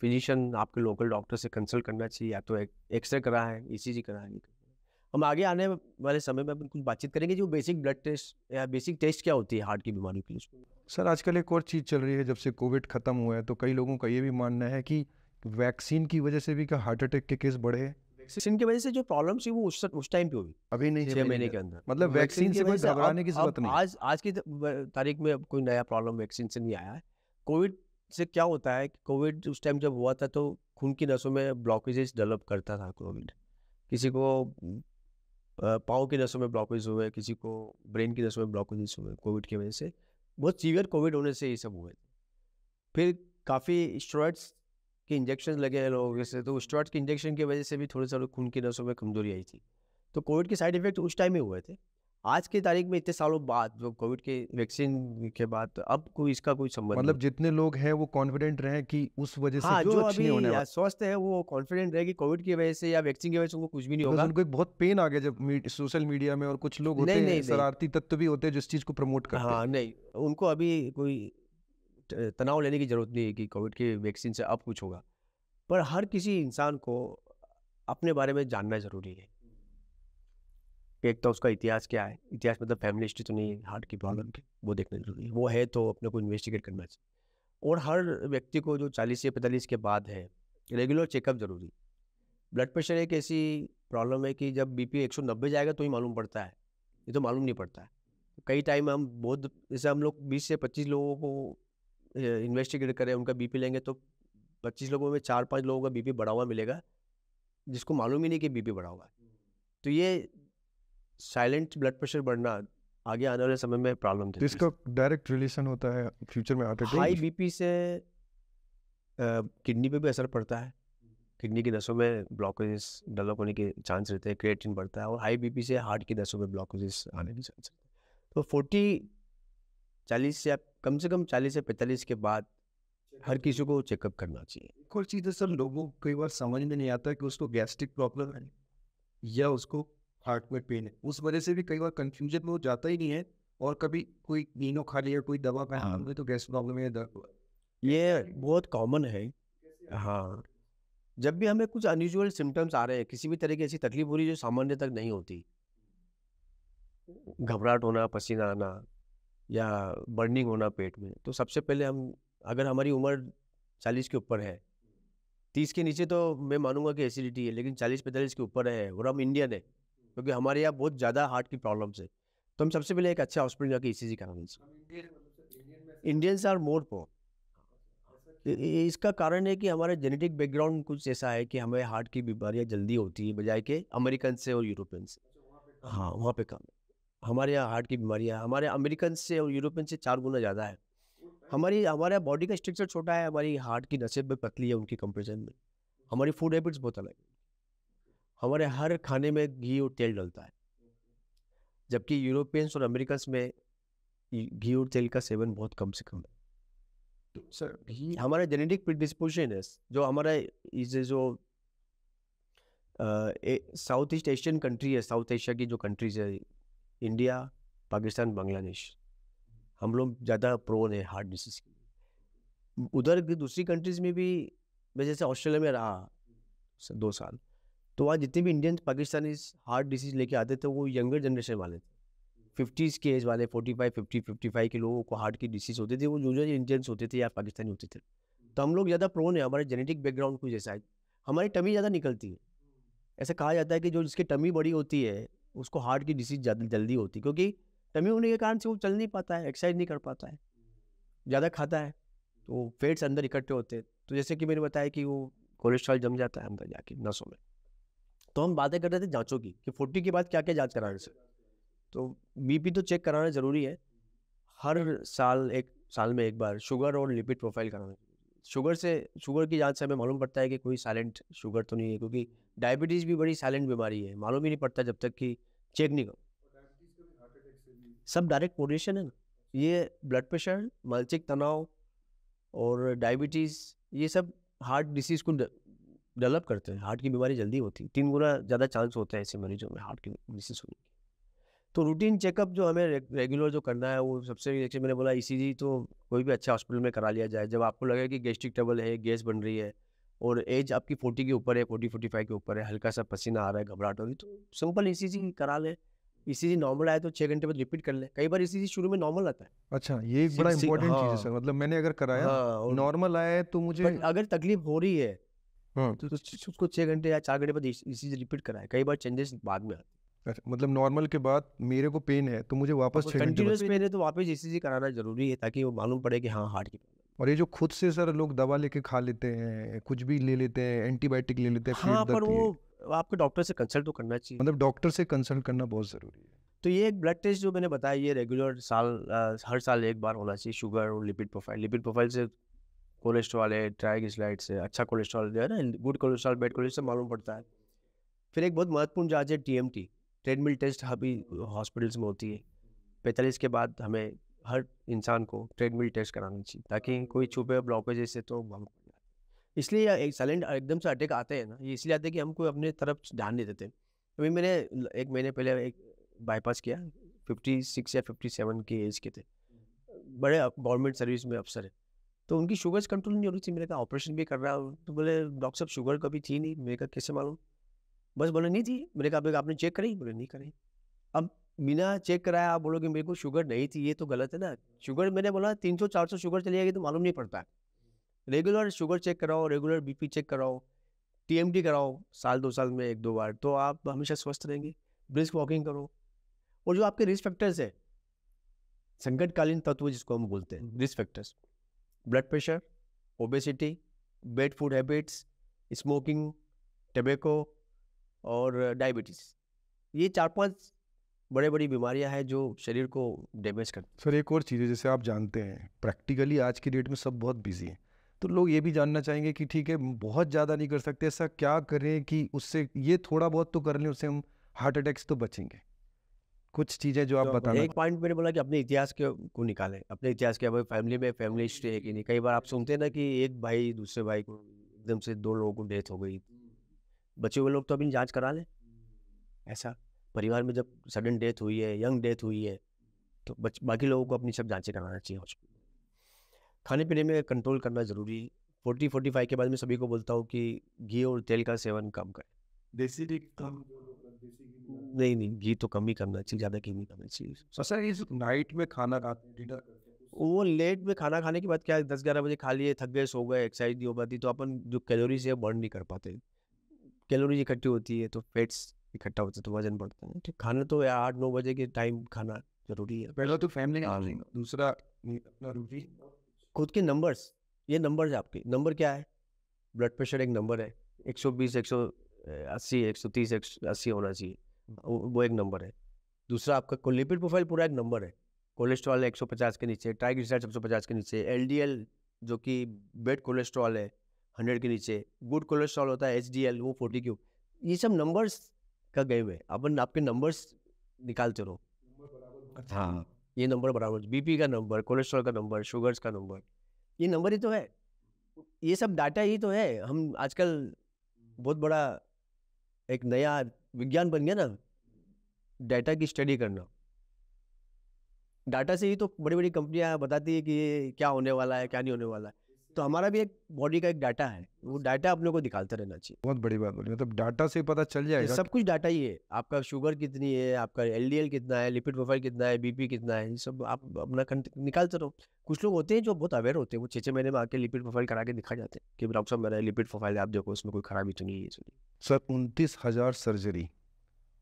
फिजिशियन, आपके लोकल डॉक्टर से कंसल्ट करना चाहिए, या तो एक्सरे करा है, ईसीजी करा है। हम आगे आने वाले समय में अपन कुछ बातचीत करेंगे जो बेसिक ब्लड टेस्ट या बेसिक टेस्ट क्या होती है हार्ट की बीमारी के लिए। सर आजकल एक और चीज़ चल रही है, जब से कोविड ख़त्म हुआ है तो कई लोगों का ये भी मानना है कि वैक्सीन की वजह से भी क्या हार्ट अटैक के केस बढ़े हैं? वैक्सीन की वजह से जो प्रॉब्लम थी वो उस टाइम पे हुई, अभी नहीं, 6 महीने के अंदर। मतलब वैक्सीन से कोई घबराने की जरूरत नहीं है। आज की तारीख में अब कोई नया प्रॉब्लम वैक्सीन से नहीं आया है। कोविड से क्या होता है कि कोविड उस टाइम जब हुआ था तो खून की नसों में ब्लॉकेजेस डेवलप करता था कोविड। किसी को पाँव की नसों में ब्लॉकेज हुए, किसी को ब्रेन की नसों में ब्लॉकेजेस हुए कोविड की वजह से। बहुत सीवियर कोविड होने से ये सब हुए। फिर काफ़ी स्टेरॉइड्स के इंजेक्शन लगे हैं लोगों से, तो स्टेरॉइड्स के इंजेक्शन की वजह से भी थोड़े सारे खून की नसों में कमजोरी आई थी। तो कोविड के साइड इफेक्ट उस टाइम में हुए थे। आज की तारीख में इतने सालों बाद, जो कोविड के वैक्सीन के बाद, तो अब कोई इसका कोई संबंध मतलब नहीं। जितने लोग हैं वो कॉन्फिडेंट रहे कि उस वजह से हाँ, जो जो कुछ नहीं होने अभी वाला। स्वस्थ है वो कॉन्फिडेंट रहे कि कोविड की वजह से या वैक्सीन की वजह से उनको कुछ भी नहीं बिकॉज होगा। उनको एक बहुत पेन आ गया जब सोशल मीडिया में, और कुछ लोग होते नहीं हैं नहीं नहीं, शरारती तत्व भी होते हैं जो इस चीज़ को प्रमोट करते हैं। हाँ नहीं, उनको अभी कोई तनाव लेने की जरूरत नहीं है कि कोविड की वैक्सीन से अब कुछ होगा। पर हर किसी इंसान को अपने बारे में जानना जरूरी है। एक तो उसका इतिहास क्या है, इतिहास मतलब फैमिली हिस्ट्री तो नहीं है हार्ट की प्रॉब्लम की, वो देखना जरूरी है। वो है तो अपने को इन्वेस्टिगेट करना चाहिए। और हर व्यक्ति को जो 40 से 45 के बाद है, रेगुलर चेकअप जरूरी। ब्लड प्रेशर एक ऐसी प्रॉब्लम है कि जब बीपी 190 जाएगा तो ही मालूम पड़ता है, ये तो मालूम नहीं पड़ता है। कई टाइम हम बहुत, जैसे हम लोग 20 से 25 लोगों को इन्वेस्टिगेट करें, उनका बीपी लेंगे तो 25 लोगों में 4-5 लोगों का बीपी बढ़ा हुआ मिलेगा, जिसको मालूम ही नहीं कि बीपी बढ़ा हुआ है। तो ये साइलेंट ब्लड प्रेशर बढ़ना आगे आने वाले समय में प्रॉब्लम तो देती इसका डायरेक्ट रिलेशन होता है फ्यूचर में हार्ट है। High attack? बीपी से किडनी पे भी असर पड़ता है, किडनी की नसों में ब्लॉकेजेस डेवलप होने के चांस रहते हैं, क्रिएटिन बढ़ता है, और हाई बीपी से हार्ट की नसों में ब्लॉकेजेस आने के चांस रहते हैं। तो 40 से कम से कम 40 से 45 के बाद हर किसी को चेकअप करना चाहिए। एक और चीज़ है सर, लोगों को कई बार समझ में नहीं आता कि उसको गैस्ट्रिक प्रॉब्लम है या उसको हार्ट में पेन है, उस वजह से भी कई बार कंफ्यूजन में वो जाता ही नहीं है, और कभी कोई नीनो खा लिया, कोई दवा का हाँ। में तो गैस प्रॉब्लम है, दर्द हुआ। ये बहुत कॉमन है। हाँ, जब भी हमें कुछ अनयूजुअल सिम्टम्स आ रहे हैं, किसी भी तरह की ऐसी तकलीफ हो रही है जो सामान्य तक नहीं होती, घबराहट होना, पसीना आना या बर्निंग होना पेट में, तो सबसे पहले हम, अगर हमारी उम्र 40 के ऊपर है, 30 के नीचे तो मैं मानूंगा कि एसिडिटी है, लेकिन 40-45 के ऊपर है और हम इंडियन है, क्योंकि हमारे यहाँ बहुत ज़्यादा हार्ट की प्रॉब्लम्स है, तो हम सबसे पहले एक अच्छा हॉस्पिटल जाके ईसीजी कराना चाहिए। इंडियंस आर मोर पोर। इसका कारण है कि हमारा जेनेटिक बैकग्राउंड कुछ ऐसा है कि हमें हार्ट की बीमारियां जल्दी होती है बजाय के अमेरिकन से और यूरोपियन से। हाँ, वहाँ पे कम है। हमारे यहाँ हार्ट की बीमारियां हमारे अमेरिकन से और यूरोपियन से 4 गुना ज़्यादा है। हमारा बॉडी का स्ट्रक्चर छोटा है, हमारी हार्ट की नसें भी पतली है उनकी कंपेरिजन में। हमारी फूड हैबिट्स बहुत अलग है। हमारे हर खाने में घी और तेल डलता है, जबकि यूरोपियंस और अमेरिकन में घी और तेल का सेवन बहुत कम से कम है। सर, हमारा जेनेटिक प्रिडिस्पोजिशन है, जो हमारा इस जो साउथ ईस्ट एशियन कंट्री है, साउथ एशिया की जो कंट्रीज है, इंडिया, पाकिस्तान, बांग्लादेश, हम लोग ज़्यादा प्रोन है हार्ट डिसीज के। उधर की दूसरी कंट्रीज में भी, मैं जैसे ऑस्ट्रेलिया में रहा 2 साल, तो वहाँ जितने भी इंडियंस पाकिस्तानीज हार्ट डिसीज लेके आते थे वो यंगर जनरेशन वाले थे, 50s के एज वाले, 45 के लोगों को हार्ट की डिसीज होती थी, वो यूजुअली इंडियंस होते थे या पाकिस्तानी होते थे। तो हम लोग ज़्यादा प्रोन है, हमारे जेनेटिक बैकग्राउंड कुछ ऐसा है, हमारी टमी ज़्यादा निकलती है। ऐसा कहा जाता है कि जो जिसकी टमी बड़ी होती है उसको हार्ट की डिसीज ज़्यादा जल्दी होती है, क्योंकि टमी होने के कारण से वो चल नहीं पाता है, एक्सरसाइज नहीं कर पाता है, ज़्यादा खाता है, तो फेट्स अंदर इकट्ठे होते हैं। तो जैसे कि मैंने बताया कि वो कोलेस्ट्रॉल जम जाता है अंदर जाके नसों में। तो हम बातें कर रहे थे जांचों की कि 40 के बाद क्या क्या जांच कराने से। तो बीपी तो चेक कराना ज़रूरी है, हर साल, 1 साल में 1 बार शुगर और लिपिड प्रोफाइल कराना। शुगर की जांच से हमें मालूम पड़ता है कि कोई साइलेंट शुगर तो नहीं है, क्योंकि डायबिटीज़ भी बड़ी साइलेंट बीमारी है, मालूम ही नहीं पड़ता जब तक कि चेक नहीं करो। सब डायरेक्ट कोरिलेशन है ना, ये ब्लड प्रेशर, मानसिक तनाव और डायबिटीज़, ये सब हार्ट डिसीज़ को डेवलप करते हैं, हार्ट की बीमारी जल्दी होती है, 3 गुना ज़्यादा चांस होता है ऐसे मरीजों में हार्ट की डिसीज़ होने की। तो रूटीन चेकअप जो हमें रेगुलर जो करना है, वो सबसे, जैसे मैंने बोला, ईसीजी तो कोई भी अच्छा हॉस्पिटल में करा लिया जाए। जब आपको लगे कि गैस्ट्रिक ट्रबल है, गैस बन रही है और एज आपकी 40 के ऊपर है, 40-45 के ऊपर है, हल्का सा पसीना आ रहा है, घबराहट हो रही, तो सिंपल ईसीजी करा लें। ईसीजी नॉर्मल आए तो 6 घंटे बाद रिपीट कर लें। कई बार ईसीजी शुरू में नॉर्मल आता है। अच्छा, ये एक बड़ा इंपॉर्टेंट चीज़ है सर, हाँ मतलब मैंने अगर कराया हाँ, नॉर्मल आया है तो मुझे, पर अगर तकलीफ हो रही है हाँ, तो उसको 6 घंटे या 4 घंटे बाद ईसीजी रिपीट कराए। कई बार चेंजेस बाद में आते हैं। अच्छा, मतलब नॉर्मल के बाद मेरे को पेन है तो मुझे वापस 6 घंटे बाद, कंटिन्यूस पेन है तो वापस ईसीजी कराना जरूरी है, ताकि वो मालूम पड़े कि हाँ हार्ट की प्रॉब्लम। और ये जो खुद से सर लोग दवा लेके खा लेते हैं, कुछ भी ले लेते हैं, एंटीबायोटिक ले लेते हैं पेट हाँ, पर दर्द के लिए, वो आपके डॉक्टर से कंसल्ट तो करना चाहिए। मतलब डॉक्टर से कंसल्ट करना बहुत ज़रूरी है। तो ये एक ब्लड टेस्ट जो मैंने बताया, ये रेगुलर हर साल 1 बार होना चाहिए। शुगर और लिपिड प्रोफाइल से कोलेस्ट्रॉल है, ट्राइग्लिसराइड से, अच्छा कोलेस्ट्रॉल जो है ना, गुड कोलेस्ट्रॉल, बैड कोलेस्ट्रॉल मालूम पड़ता है। फिर एक बहुत महत्वपूर्ण जांच है टीएमटी, ट्रेडमिल टेस्ट, अभी हॉस्पिटल्स में होती है। 45 के बाद हमें हर इंसान को ट्रेडमिल टेस्ट कराना चाहिए, ताकि कोई छुपे ब्लॉकेजेस से तो मालूम पड़ जाए। इसलिए एक साइलेंट एकदम से अटैक आते हैं ना, ये इसलिए आते हैं कि हम कोई अपने तरफ ध्यान नहीं देते। अभी मैंने 1 महीने पहले एक बाईपास किया, 56 या 57 की एज के थे, बड़े गवर्नमेंट सर्विस में अफसर है, तो उनकी शुगर्स कंट्रोल नहीं हो रही थी। मैंने कहा ऑपरेशन भी कर रहा हूँ, तो बोले डॉक्टर साहब शुगर कभी थी नहीं। मैंने कहा कैसे मालूम? बस बोले नहीं थी। मैंने कहा आपने चेक करी? बोले नहीं करी। अब बिना चेक कराया आप बोलोगे मेरे को शुगर नहीं थी, ये तो गलत है ना। शुगर, मैंने बोला 300-400 शुगर चली जाएगी तो मालूम नहीं पड़ता है। रेगुलर शुगर चेक कराओ, रेगुलर बीपी चेक कराओ, टीएमटी कराओ, साल 2 साल में 1-2 बार, तो आप हमेशा स्वस्थ रहेंगे। ब्रिस्क वॉकिंग करो, और जो आपके रिस्क फैक्टर्स है, संकटकालीन तत्व जिसको हम बोलते हैं, risk factors, blood pressure, obesity, bad food habits, smoking, tobacco और डायबिटीज़, ये 4-5 बड़ी बीमारियां हैं जो शरीर को डैमेज करती सर एक और चीज़ है, जैसे आप जानते हैं प्रैक्टिकली आज की डेट में सब बहुत बिजी हैं, तो लोग ये भी जानना चाहेंगे कि ठीक है बहुत ज़्यादा नहीं कर सकते, ऐसा क्या करें कि उससे ये थोड़ा बहुत तो कर लें, उससे हम हार्ट अटैक्स तो बचेंगे। कुछ चीज़ें जो आप तो बताना एक पॉइंट मैंने बोला कि अपने इतिहास के को निकालें, अपने इतिहास के, भाई फैमिली में फैमिली हिस्ट्री है कि नहीं। कई बार आप सुनते हैं ना कि एक भाई दूसरे भाई को एकदम से 2 लोगों को डेथ हो गई, बचे हुए लोग तो अभी जांच करा लें। ऐसा परिवार में जब सडन डेथ हुई है, यंग डेथ हुई है, तो बाकी लोगों को अपनी सब जांचें कराना चाहिए हॉस्पिटल। खाने पीने में कंट्रोल करना ज़रूरी है। 40-45 के बाद मैं सभी को बोलता हूँ कि घी और तेल का सेवन कम करें। देसी घी नहीं नहीं, घी तो कम ही करना चाहिए, ज़्यादा घी नहीं करना चाहिए। सर इस नाइट में खाना खाते हैं, डिनर करते हैं, वो लेट में खाना खाने के बाद क्या 10-11 बजे खा लिए, थक गए, सो गए, एक्सरसाइज नहीं हो पाती, तो अपन जो कैलोरीज है बर्न नहीं कर पाते। कैलोरीज इकट्ठी होती है तो फैट्स इकट्ठा होता है तो वजन बढ़ता है। ठीक, खाना तो 8-9 बजे के टाइम खाना जरूरी है। पहला तो फैमिली दूसरा अपना रूटीन। खुद के नंबर्स, ये नंबर है आपके। नंबर क्या है? ब्लड प्रेशर एक नंबर है, 120, 180, 130, 180 होना चाहिए, वो एक नंबर है। दूसरा आपका लिपिड प्रोफाइल पूरा एक नंबर है। कोलेस्ट्रॉल 150 के नीचे, ट्राइग्लिसराइड्स 150 के नीचे, एलडीएल जो कि बेड कोलेस्ट्रॉल है 100 के नीचे, गुड कोलेस्ट्रॉल होता है एचडीएल वो 40 क्यों। ये सब नंबर्स का गेम है, अपन आपके नंबर्स निकालते रहो। हाँ, ये नंबर बराबर, बीपी का नंबर, कोलेस्ट्रॉल का नंबर, शुगर्स का नंबर, ये नंबर ही तो है। ये सब डाटा ही तो है। हम आजकल बहुत बड़ा एक नया विज्ञान बन गया ना, डाटा की स्टडी करना। डाटा से ही तो बड़ी बड़ी कंपनियां बताती है कि ये क्या होने वाला है, क्या नहीं होने वाला है। तो हमारा भी एक बॉडी का एक डाटा है, वो डाटा अपने को निकालते रहना चाहिए। बहुत बड़ी बात बोली, मतलब डाटा से पता चल ये जाएगा। सब कुछ डाटा ही है। आपका शुगर कितनी है, आपका एलडीएल कितना है, लिपिड प्रोफाइल कितना है, बीपी कितना है, ये सब आप अपना निकालते रहो। कुछ लोग होते हैं जो बहुत अवेयर होते हैं, वो 6-6 महीने में आके लिपिड प्रोफाइल करा के दिखा जाते हैं कि डॉक्टर साहब मेरा लिपिड प्रोफाइल है, आप देखो उसमें कोई खराबी तो नहीं है। सर 29,000 सर्जरी,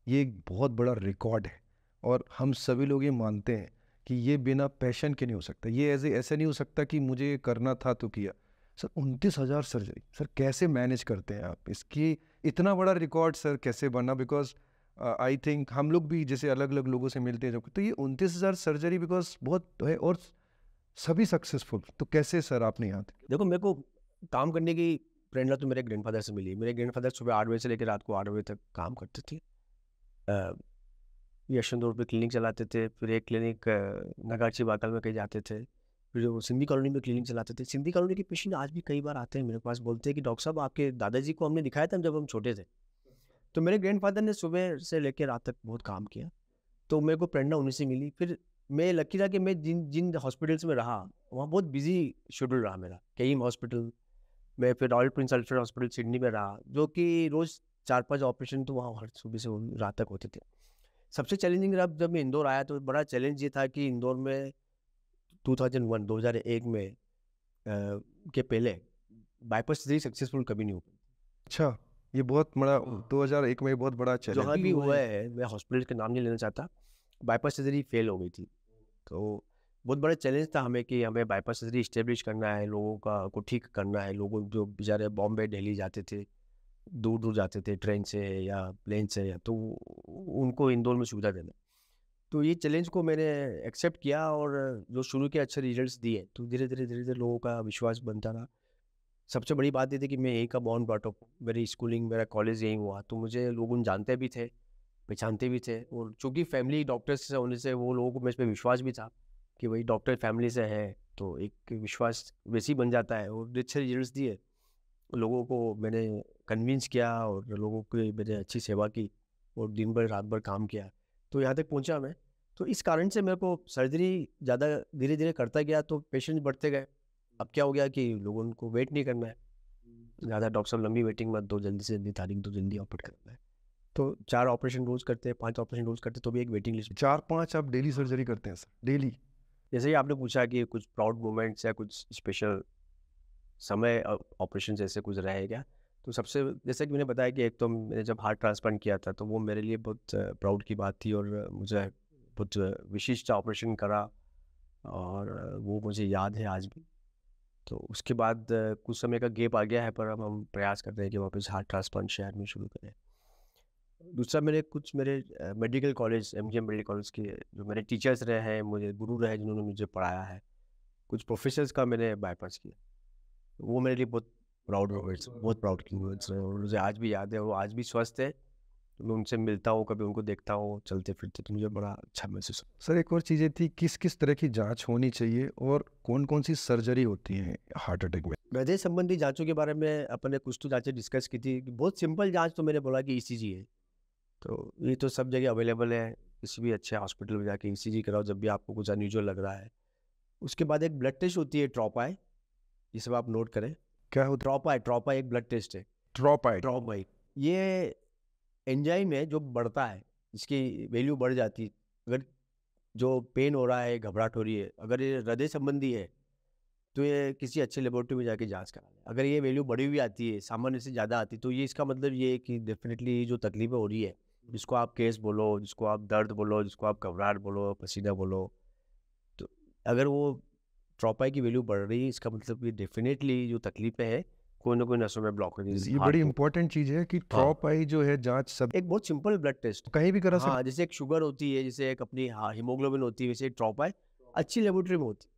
ये एक बहुत बड़ा रिकॉर्ड है, और हम सभी लोग ये मानते हैं कि ये बिना पैशन के नहीं हो सकता। ये ऐसे नहीं हो सकता कि मुझे ये करना था तो किया। सर 29,000 सर्जरी, सर कैसे मैनेज करते हैं आप इसकी, इतना बड़ा रिकॉर्ड सर कैसे बना? बिकॉज आई थिंक हम लोग भी जैसे अलग अलग लोगों से मिलते हैं जब, तो ये 29,000 सर्जरी बिकॉज बहुत है, और सभी सक्सेसफुल, तो कैसे सर आपने यहाँ देखो, मेरे को काम करने की प्रेरणा तो मेरे ग्रैंडफादर से मिली। मेरे ग्रैंडफादर सुबह 8 बजे से लेकर रात को 8 बजे तक काम करते थे। यशवंत रोड पे क्लिनिक चलाते थे, फिर एक क्लिनिक नगाची बाकल में कहीं जाते थे, फिर जो सिंधी कॉलोनी में क्लिनिक चलाते थे। सिंधी कॉलोनी के पेशेंट आज भी कई बार आते हैं मेरे पास, बोलते हैं कि डॉक्टर साहब आपके दादाजी को हमने दिखाया था जब हम छोटे थे। तो मेरे ग्रैंडफादर ने सुबह से लेकर रात तक बहुत काम किया, तो मेरे को प्रेरणा उन्हीं से मिली। फिर मैं लकी रहा कि मैं जिन जिन हॉस्पिटल्स में रहा वहाँ बहुत बिजी शेड्यूल रहा मेरा। केईम हॉस्पिटल में, फिर royal Prince Alfred hospital Sydney में रहा, जो कि रोज़ 4-5 ऑपरेशन तो वहाँ हर सुबह से रात तक होते थे। सबसे चैलेंजिंग जब मैं इंदौर आया तो बड़ा चैलेंज ये था कि इंदौर में 2001 में के पहले बाईपास सर्जरी सक्सेसफुल कभी नहीं हो पाई। अच्छा, ये बहुत बड़ा 2001 में बहुत बड़ा चैलेंज जहाँ भी हुआ है, मैं हॉस्पिटल का नाम नहीं लेना चाहता, बाईपास सर्जरी फेल हो गई थी। तो बहुत बड़ा चैलेंज था हमें कि हमें बाईपास सर्जरी इस्टेब्लिश करना है, लोगों का को ठीक करना है। लोगों जो बेचारे बॉम्बे दिल्ली जाते थे, दूर दूर जाते थे ट्रेन से या प्लेन से, तो उनको इंदौर में सुविधा देना। तो ये चैलेंज को मैंने एक्सेप्ट किया, और जो शुरू के अच्छे रिजल्ट्स दिए, तो धीरे धीरे लोगों का विश्वास बनता रहा। सबसे बड़ी बात ये थी कि मैं यहीं का बॉर्न ब्रॉट अप, मेरी स्कूलिंग मेरा कॉलेज यहीं हुआ, तो मुझे लोग जानते भी थे, पहचानते भी थे। और चूँकि फैमिली डॉक्टर्स से होने से वो लोगों को मेरे पे विश्वास भी था कि भाई डॉक्टर फैमिली से है, तो एक विश्वास वैसे ही बन जाता है। और अच्छे रिजल्ट्स दिए, लोगों को मैंने कन्विंस किया, और लोगों की मैंने अच्छी सेवा की, और दिन भर रात भर काम किया, तो यहाँ तक पहुँचा मैं। तो इस कारण से मेरे को सर्जरी ज़्यादा धीरे धीरे करता गया, तो पेशेंट बढ़ते गए। अब क्या हो गया कि लोगों को वेट नहीं करना है ज़्यादा, डॉक्टर साहब लंबी वेटिंग मत दो, जल्दी से जल्दी तारीख दो, जल्दी ऑपरेट करना है। तो 4 ऑपरेशन रोज करते हैं, 5 ऑपरेशन रोज करते हैं, तो भी एक वेटिंग लिस्ट। 4-5 आप डेली सर्जरी करते हैं सर? डेली? जैसे ही आपने पूछा कि कुछ प्राउड मोमेंट्स या कुछ स्पेशल समय ऑपरेशन जैसे कुछ रहे क्या, तो सबसे जैसे कि मैंने बताया कि एक तो मैंने जब हार्ट ट्रांसप्लांट किया था, तो वो मेरे लिए बहुत प्राउड की बात थी, और मुझे बहुत विशिष्ट ऑपरेशन करा, और वो मुझे याद है आज भी। तो उसके बाद कुछ समय का गैप आ गया है, पर अब हम प्रयास करते हैं कि वापस हार्ट ट्रांसप्लांट शहर में शुरू करें। दूसरा, मेरे medical college, MGM medical college के जो मेरे टीचर्स रहे हैं, मुझे गुरु रहे जिन्होंने मुझे पढ़ाया है, कुछ प्रोफेसर्स का मैंने बाईपास किया। वो मेरे लिए बहुत प्राउड मोमेंट्स, बहुत प्राउड की मोमेंट्स हैं, और मुझे आज भी याद है। वो आज भी स्वस्थ है, तो मैं उनसे मिलता हूँ, कभी उनको देखता हूँ चलते फिरते, तो मुझे बड़ा अच्छा महसूस होता सर एक और चीज़ें थी, किस किस तरह की जांच होनी चाहिए और कौन कौन सी सर्जरी होती है हार्ट अटैक में? है। हृदय संबंधी जांचों के बारे में अपन ने कुछ तो जांचें डिस्कस की थी। बहुत सिंपल जांच तो मैंने बोला कि ईसीजी है, तो ये तो सब जगह अवेलेबल है। किसी भी अच्छे हॉस्पिटल में जाके ईसीजी कराओ जब भी आपको कुछ अनयूजुअल लग रहा है। उसके बाद एक ब्लड टेस्ट होती है, ट्रॉपाई, ये सब आप नोट करें। क्या होता ट्रॉपाई, ट्रॉपाई एक ब्लड टेस्ट है। है? ट्रॉपाइड। ट्रॉपाई ये एंजाइम है जो बढ़ता है, इसकी वैल्यू बढ़ जाती है। अगर जो पेन हो रहा है, घबराहट हो रही है, अगर ये हृदय संबंधी है, तो ये किसी अच्छे लेबोरेटरी में जाके जांच करा लें। अगर ये वैल्यू बढ़ी हुई आती है, सामान्य से ज़्यादा आती है, तो ये इसका मतलब ये है कि डेफिनेटली जो तकलीफें हो रही है, जिसको आप केस बोलो, जिसको आप दर्द बोलो, जिसको आप घबराहट बोलो, पसीना बोलो, तो अगर वो ट्रॉपाई की वैल्यू बढ़ रही है, इसका मतलब ये डेफिनेटली जो तकलीफें हैं, कोई ना कोई नसों में ब्लॉकेज, ये बड़ी हार्ट। इंपॉर्टेंट चीज़ है कि हाँ, ट्रॉपाई जो है जांच सब एक बहुत सिंपल ब्लड टेस्ट। कहीं भी करा सकते। हाँ, जैसे एक शुगर होती है, जैसे एक अपनी हीमोग्लोबिन होती है, वैसे एक ट्रॉपाई अच्छी लेबोरेटरी में होती है।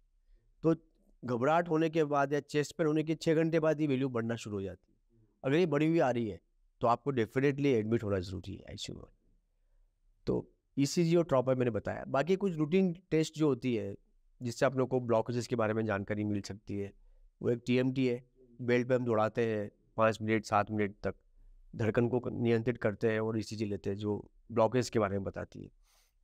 तो घबराहट होने के बाद या चेस्ट पेन होने के 6 घंटे बाद ये वैल्यू बढ़ना शुरू हो जाती है। अगर ये बढ़ी हुई आ रही है, तो आपको डेफिनेटली एडमिट होना ज़रूरी है आईसीयू में। तो ईसीजी और ट्रॉपाई मैंने बताया। बाकी कुछ रूटीन टेस्ट जो होती है, जिससे आप लोग को ब्लॉकेजेस के बारे में जानकारी मिल सकती है, वो एक टीएमटी है। बेल्ट पे हम दौड़ाते हैं 5 मिनट 7 मिनट तक, धड़कन को नियंत्रित करते हैं और ईसीजी लेते हैं, जो ब्लॉकेज के बारे में बताती है।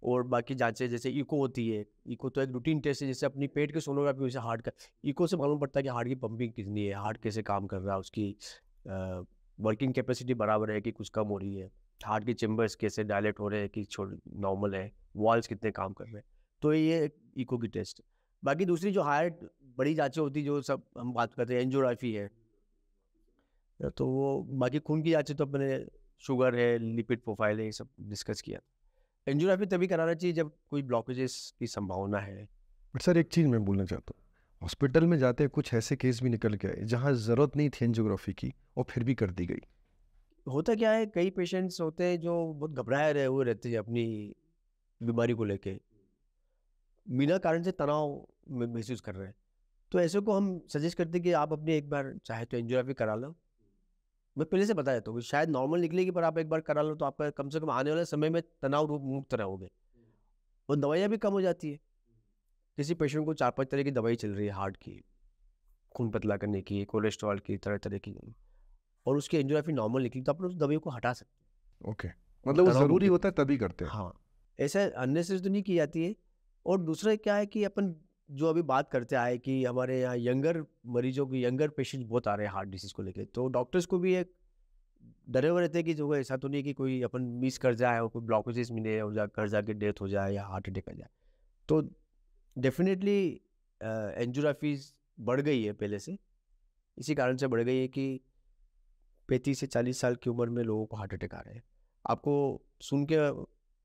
और बाकी जांचें जैसे इको होती है। इको तो एक रूटीन टेस्ट है, जैसे अपनी पेट की सोनोग्राफी, वैसे हार्ट का इको से मालूम पड़ता है कि हार्ट की पंपिंग कितनी है, हार्ट कैसे काम कर रहा है, उसकी वर्किंग कैपेसिटी बराबर है कि कुछ कम हो रही है, हार्ट के चेम्बर्स कैसे डायलेट हो रहे हैं कि छोड़ नॉर्मल है, वॉल्स कितने काम कर रहे हैं। तो ये इको की टेस्ट। बाकी दूसरी जो हार्ट बड़ी जांचें होती जो सब हम बात करते हैं, एंजियोग्राफी है, तो वो बाकी खून की जांचें तो अपने शुगर है, लिपिड प्रोफाइल है, ये सब डिस्कस किया। एंजियोग्राफी तभी कराना चाहिए जब कोई ब्लॉकेजेस की संभावना है। बट सर एक चीज़ मैं बोलना चाहता हूँ, हॉस्पिटल में जाते हैं कुछ ऐसे केस भी निकल के आए जहाँ ज़रूरत नहीं थी एंजियोग्राफी की और फिर भी कर दी गई। होता क्या है, कई पेशेंट्स होते हैं जो बहुत घबराए रहे हुए रहते हैं अपनी बीमारी को लेके, बिना कारण से तनाव महसूस कर रहे हैं। तो ऐसे को हम सजेस्ट करते हैं कि आप अपनी एक बार चाहे तो एंजियोग्राफी करा लो। मैं पहले से बता देता हूँ कि शायद नॉर्मल निकलेगी, पर आप एक बार करा लो तो आपका कम से कम आने वाले समय में तनाव मुक्त रहोगे, और दवाइयाँ भी कम हो जाती है। किसी पेशेंट को 4-5 तरह की दवाई चल रही है, हार्ट की, खून पतला करने की, कोलेस्ट्रॉल की, तरह तरह की, और उसकी एंजियोग्राफी नॉर्मल निकली, तो आप उस दवाई को हटा सकते ओके, हैं और मतलब वो तनाव ज़रूरी मुक्त। होता है तभी करते हैं। हाँ, ऐसा अननेसेसरी तो नहीं की जाती है। और दूसरा क्या है कि अपन जो अभी बात करते आए कि हमारे यहाँ यंगर मरीजों की, यंगर पेशेंट्स बहुत आ रहे हैं हार्ट डिसीज को लेके, तो डॉक्टर्स को भी एक डरे हुए रहते हैं कि जो ऐसा तो नहीं कि कोई अपन मिस कर जाए और कोई ब्लॉकेजेस मिले और कर जाके डेथ हो जाए या हार्ट अटैक आ जाए। तो डेफिनेटली एंजियोग्राफीज बढ़ गई है पहले से। इसी कारण से बढ़ गई है कि 35 से 40 साल की उम्र में लोगों को हार्ट अटैक आ रहे हैं। आपको सुन के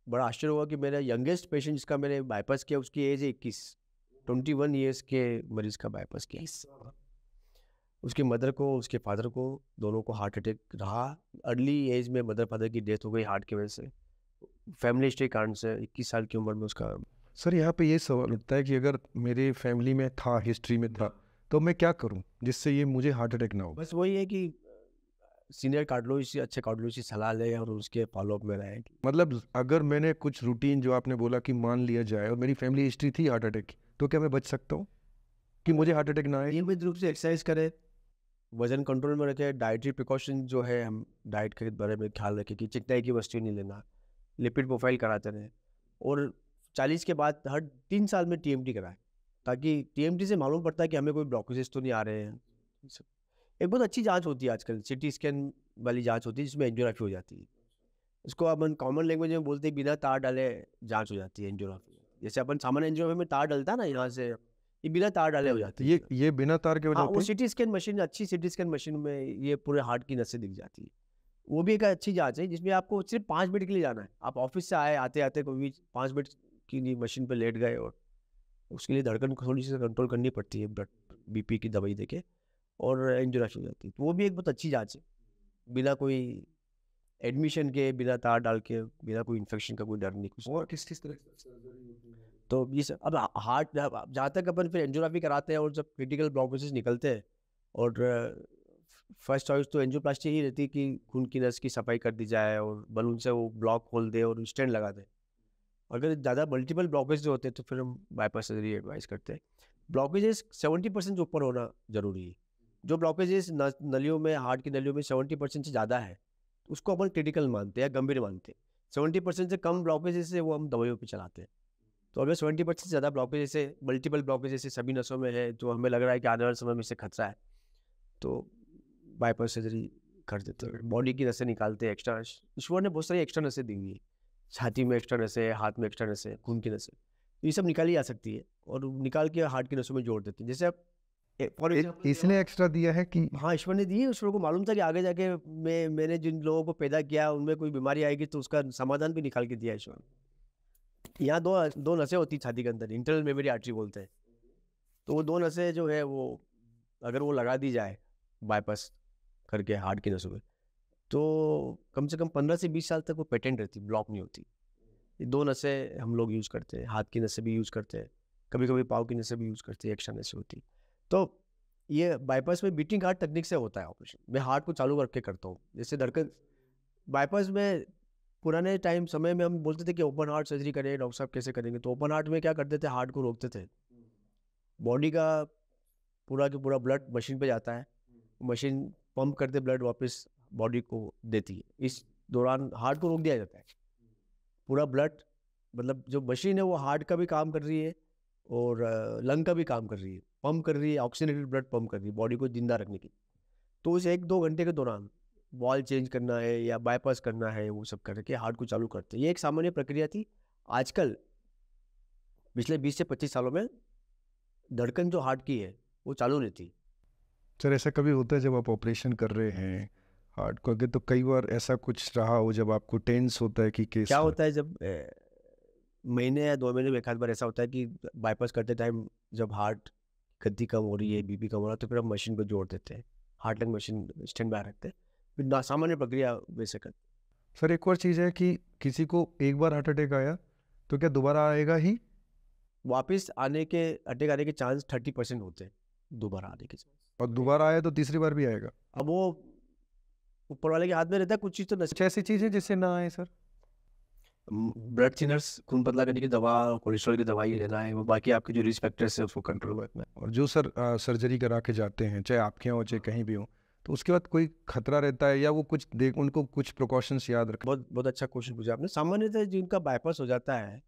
बड़ा आश्चर्य होगा कि मेरा यंगेस्ट पेशेंट जिसका मैंने बाईपास किया, उसकी एज है 21, 21 ईयर्स के मरीज का बाईपास किया। उसकी मदर को, उसके फादर को, दोनों को हार्ट अटैक रहा। अर्ली एज में मदर फादर की डेथ हो गई हार्ट की वजह से, फैमिली हिस्ट्री कारण से 21 साल की उम्र में उसका। सर यहाँ पे ये सवाल उठता है कि अगर मेरे फैमिली में था, हिस्ट्री में था, तो मैं क्या करूँ जिससे ये मुझे हार्ट अटैक ना हो? बस वही है कि सीनियर कार्डियोलॉजिस्ट से, अच्छे कार्डियोलॉजिस्ट से सलाह लें और उसके फॉलोअप में रहें। मतलब अगर मैंने कुछ रूटीन जो आपने बोला कि मान लिया जाए और मेरी फैमिली हिस्ट्री थी हार्ट अटैक की, तो क्या मैं बच सकता हूँ कि मुझे हार्ट अटैक ना आए? नियमित रूप से एक्सरसाइज करें, वजन कंट्रोल में रखें, डाइटरी प्रिकॉशन जो है हम डाइट के बारे में ख्याल रखें कि चिकनाई की वस्तु नहीं लेना, लिपिड प्रोफाइल कराते रहें, और 40 के बाद हर 3 साल में टीएमटी कराएं, ताकि टीएमटी से मालूम पड़ता है कि हमें कोई ब्लॉकेजेस तो नहीं आ रहे हैं। एक बहुत अच्छी जांच होती है आजकल, सिटी स्कैन वाली जांच होती है जिसमें एंजियोग्राफी हो जाती है। इसको अपन कॉमन लैंग्वेज में बोलते हैं, बिना तार डाले जांच हो जाती है एंजियोग्राफी। जैसे अपन सामान्य एंजियोग्राफी में तार डलता है ना यहाँ से, ये बिना तार डाले हो जाती है। ये बिना तार के हो हाँ, जाते वो हैं? सिटी स्कैन मशीन, अच्छी सिटी स्कैन मशीन में ये पूरे हार्ट की नसें दिख जाती है। वो भी एक अच्छी जांच है जिसमें आपको सिर्फ 5 मिनट के लिए जाना है। आप ऑफिस से आए, आते आते कोई भी 5 मिनट की लिए मशीन पर लेट गए, और उसके लिए धड़कन को थोड़ी सी कंट्रोल करनी पड़ती है ब्लड बीपी की दवाई देके, और एंजियोग्राफी हो जाती है। तो वो भी एक बहुत अच्छी जांच है, बिना कोई एडमिशन के, बिना तार डाल के, बिना कोई इन्फेक्शन का कोई डर नहीं कुछ। और किस किस तरह की सर्जरी होती है? तो ये सब अब हार्ट, जहाँ तक अपन फिर एंजियोग्राफी कराते हैं और जब क्रिटिकल ब्लॉकेजेस निकलते हैं, और फर्स्ट चॉइस तो एंजियोप्लास्टी ही रहती कि खून की नस की सफाई कर दी जाए और बलून से वो ब्लॉक खोल दे और स्टेंट लगा दे। अगर ज़्यादा मल्टीपल ब्लॉकेज जो होते हैं तो फिर हम बाईपास सर्जरी एडवाइस करते हैं। ब्लॉकेजेस 70% से ऊपर होना जरूरी है। जो ब्लॉकेजेस नलियों में, हार्ट की नलियों में 70% से ज़्यादा है उसको अपन क्रिटिकल मानते हैं या गंभीर मानते हैं। 70% से कम ब्लॉकेजेस से वो हम दवाइयों पे चलाते हैं। तो अगर 70% से ज़्यादा ब्लॉकेज जैसे मल्टीपल ब्लॉकेज जैसे सभी नसों में है तो हमें लग रहा है कि आने वाले समय में इससे खतरा है, तो बाईपास सर्जरी कर देते हैं। बॉडी की नसें निकालते हैं एक्स्ट्रा। ईश्वर ने बहुत सारी एक्स्ट्रा नसें दी हुई है, छाती में एक्स्ट्रा नसें, हाथ में एक्स्ट्रा नसें, खून की नसें, तो ये सब निकाली जा सकती है और निकाल के हार्ट की नसों में जोड़ देते हैं। जैसे आप फॉर एग्जाम्पल इसने एक्स्ट्रा दिया है कि हाँ, ईश्वर ने दी है। ईश्वर को मालूम था कि आगे जाके मैंने जिन लोगों को पैदा किया उनमें कोई बीमारी आएगी तो उसका समाधान भी निकाल के दिया ईश्वर ने। यहाँ दो दो नसें होती छाती के अंदर, इंटरनल मेमोरी आर्टरी बोलते हैं। तो वो दो नसें जो है वो अगर वो लगा दी जाए बाईपास करके हार्ट की नसों में तो कम से कम 15 से 20 साल तक वो पेटेंट रहती, ब्लॉक नहीं होती। ये दो नसें हम लोग यूज़ करते हैं, हाथ की नसें भी यूज़ करते हैं, कभी कभी पाँव की नसें भी यूज़ करते हैं, एक्स्ट्रा नसें होती। तो ये बाईपास में बीटिंग हार्ट टेक्निक से होता है ऑपरेशन। मैं हार्ट को चालू करके करता हूँ। जैसे धड़कन बाईपास में पुराने टाइम समय में हम बोलते थे कि ओपन हार्ट सर्जरी करें, डॉक्टर साहब कैसे करेंगे? तो ओपन हार्ट में क्या करते थे, हार्ट को रोकते थे। बॉडी का पूरा के पूरा ब्लड मशीन पे जाता है, मशीन पंप करते ब्लड वापस बॉडी को देती है। इस दौरान हार्ट को रोक दिया जाता है। पूरा ब्लड, मतलब जो मशीन है वो हार्ट का भी काम कर रही है और लंग का भी काम कर रही है, पंप कर रही है, ऑक्सीजनेटेड ब्लड पंप कर रही है बॉडी को जिंदा रखने की। तो उस 1-2 घंटे के दौरान वॉल चेंज करना है या बाईपास करना है, वो सब करके हार्ट को चालू करते हैं। ये एक सामान्य प्रक्रिया थी। आजकल पिछले 20 से 25 सालों में धड़कन जो हार्ट की है वो चालू रहती। सर ऐसा कभी होता है जब आप ऑपरेशन कर रहे हैं हार्ट को आगे, तो कई बार ऐसा कुछ रहा हो जब आपको टेंस होता है कि केस क्या होता है जब महीने या 2 महीने में एक आध बार ऐसा होता है कि बाईपास करते टाइम जब हार्ट गति कम हो रही है, बीपी कम हो रहा है, तो फिर हम मशीन को जोड़ देते हैं, heart lung machine stand by रखते हैं, फिर सामान्य प्रक्रिया वैसे करते हैं। सर एक और चीज़ है कि किसी को एक बार हार्ट अटैक आया तो क्या दोबारा आएगा ही? वापस आने के, अटैक आने के चांस 30% होते हैं, दोबारा आने के चांस। और दोबारा आया तो तीसरी बार भी आएगा? अब वो ऊपर वाले के हाथ में रहता है। कुछ चीज़ तो कुछ ऐसी चीज़ है जिससे ना आए सर? ब्लड थिनर्स, खून पतला करने की दवा, कोलेस्ट्रॉल की दवाई लेना है, वो बाकी आपके जो रिस्क फैक्टर्स है उसको कंट्रोल रखना है। और जो सर सर्जरी करा के जाते हैं, चाहे आपके यहाँ हो चाहे कहीं भी हो, तो उसके बाद कोई खतरा रहता है या वो कुछ देख उनको कुछ प्रिकॉशंस याद रखें? बहुत बहुत अच्छा क्वेश्चन पूछा आपने। सामान्यतः जिनका बाईपास हो जाता है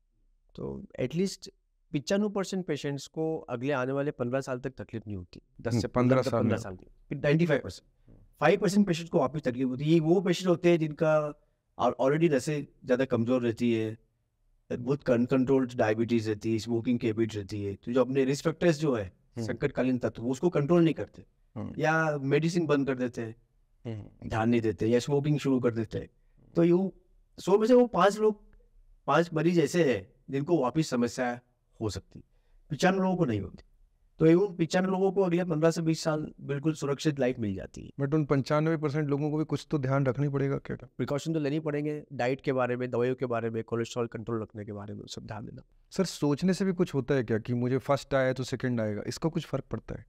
तो एटलीस्ट 95% पेशेंट्स को अगले आने वाले 15 साल तक तकलीफ नहीं होती। 10 से 15 साल 15 में। साल की। फिर 95% पेशेंट्स को वापस तकलीफ होती है। ये वो पेशेंट होते हैं जिनका ऑलरेडी नसें ज़्यादा कमज़ोर रहती है, बहुत कंट्रोल्ड डायबिटीज़ रहती है, स्मोकिंग की हैबिट रहती है, तो जो अपने रिस्क फैक्टर्स जो है संकटकालीन तत्व वो उसको कंट्रोल नहीं करते या मेडिसिन बंद कर देते हैं, ध्यान नहीं देते या स्मोकिंग शुरू कर देते हैं। तो यूँ 100 में से वो 5 मरीज ऐसे हैं जिनको वापस समस्या हो सकती, 95 लोगों को नहीं होती। तो यूँ 95 लोगों को अगले 15 से 20 साल बिल्कुल सुरक्षित लाइफ मिल जाती है। बट उन 95% लोगों को भी कुछ तो ध्यान रखनी पड़ेगा क्या? प्रिकॉशन तो लेनी पड़ेंगे, डाइट के बारे में, दवाइयों के बारे में, कोलेस्ट्रॉल कंट्रोल रखने के बारे में, सब ध्यान देना। सर सोचने से भी कुछ होता है क्या कि मुझे फर्स्ट आया तो सेकंड आएगा? इसका कुछ फर्क पड़ता है?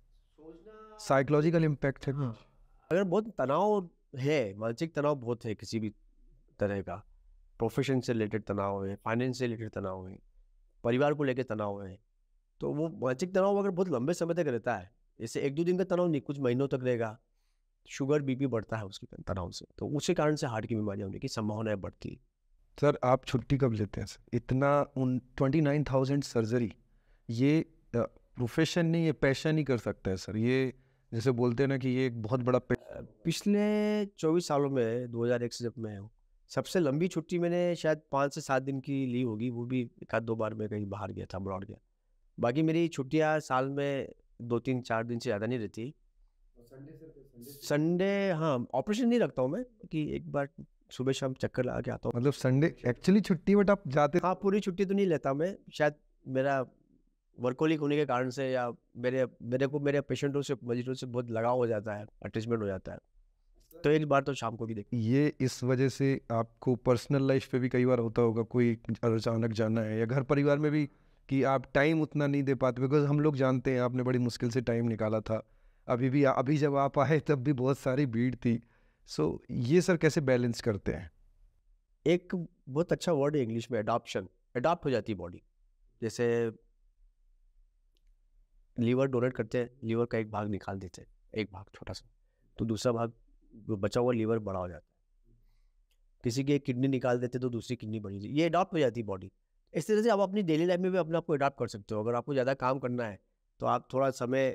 साइकोलॉजिकल इम्पैक्ट है कुछ? अगर बहुत तनाव है, मानसिक तनाव बहुत है किसी भी तरह का, प्रोफेशन से रिलेटेड तनाव है, फाइनेंस से रिलेटेड तनाव है, परिवार को लेकर तनाव है, तो वो मानसिक तनाव अगर बहुत लंबे समय तक रहता है, जैसे 1-2 दिन का तनाव नहीं, कुछ महीनों तक रहेगा, शुगर बीपी बढ़ता है उसके तनाव से, तो उसी कारण से हार्ट की बीमारी होने की संभावना बढ़ती है। सर आप छुट्टी कब लेते हैं सर? इतना उन 29,000 सर्जरी, ये प्रोफेशन नहीं, ये पैशन ही कर सकता है सर। ये जैसे बोलते हैं ना कि ये एक बहुत बड़ा पिछले 24 सालों में 2001 से जब मैं हूँ, सबसे लंबी छुट्टी मैंने शायद 5 से 7 दिन की ली होगी, वो भी 1-2 बार मैं कहीं बाहर गया था, अब्रॉड गया। बाकी मेरी छुट्टियाँ साल में 2-3-4 दिन से ज़्यादा नहीं रहती। संडे हाँ, ऑपरेशन नहीं रखता हूँ मैं, कि एक बार सुबह शाम चक्कर लगा के आता हूँ। मतलब संडे एक्चुअली छुट्टी, बट आप जाते? हाँ, पूरी छुट्टी तो नहीं लेता मैं, शायद मेरा वर्कोलिक होने के कारण से या मेरे पेशेंटों से, मरीजों से बहुत लगाव हो जाता है, अटैचमेंट हो जाता है, तो एक बार तो शाम को भी देखते। ये इस वजह से आपको पर्सनल लाइफ पे भी कई बार होता होगा, कोई अचानक जाना है या घर परिवार में भी कि आप टाइम उतना नहीं दे पाते? बिकॉज हम लोग जानते हैं आपने बड़ी मुश्किल से टाइम निकाला था अभी जब आप आए तब भी बहुत सारी भीड़ थी। सो ये सर कैसे बैलेंस करते हैं? एक बहुत अच्छा वर्ड है इंग्लिश में, अडॉप्शन। अडॉप्ट हो जाती है बॉडी। जैसे लीवर डोनेट करते हैं, लीवर का एक भाग निकाल देते हैं, एक भाग छोटा सा, तो दूसरा भाग जो बचा हुआ लीवर बड़ा हो जाता है। किसी की एक किडनी निकाल देते तो दूसरी किडनी बड़ी होती है। ये अडॉप्ट हो जाती है बॉडी। इस तरह से आप अपनी डेली लाइफ में भी अपने आप को अडॉप्ट कर सकते हो। अगर आपको ज़्यादा काम करना है तो आप थोड़ा समय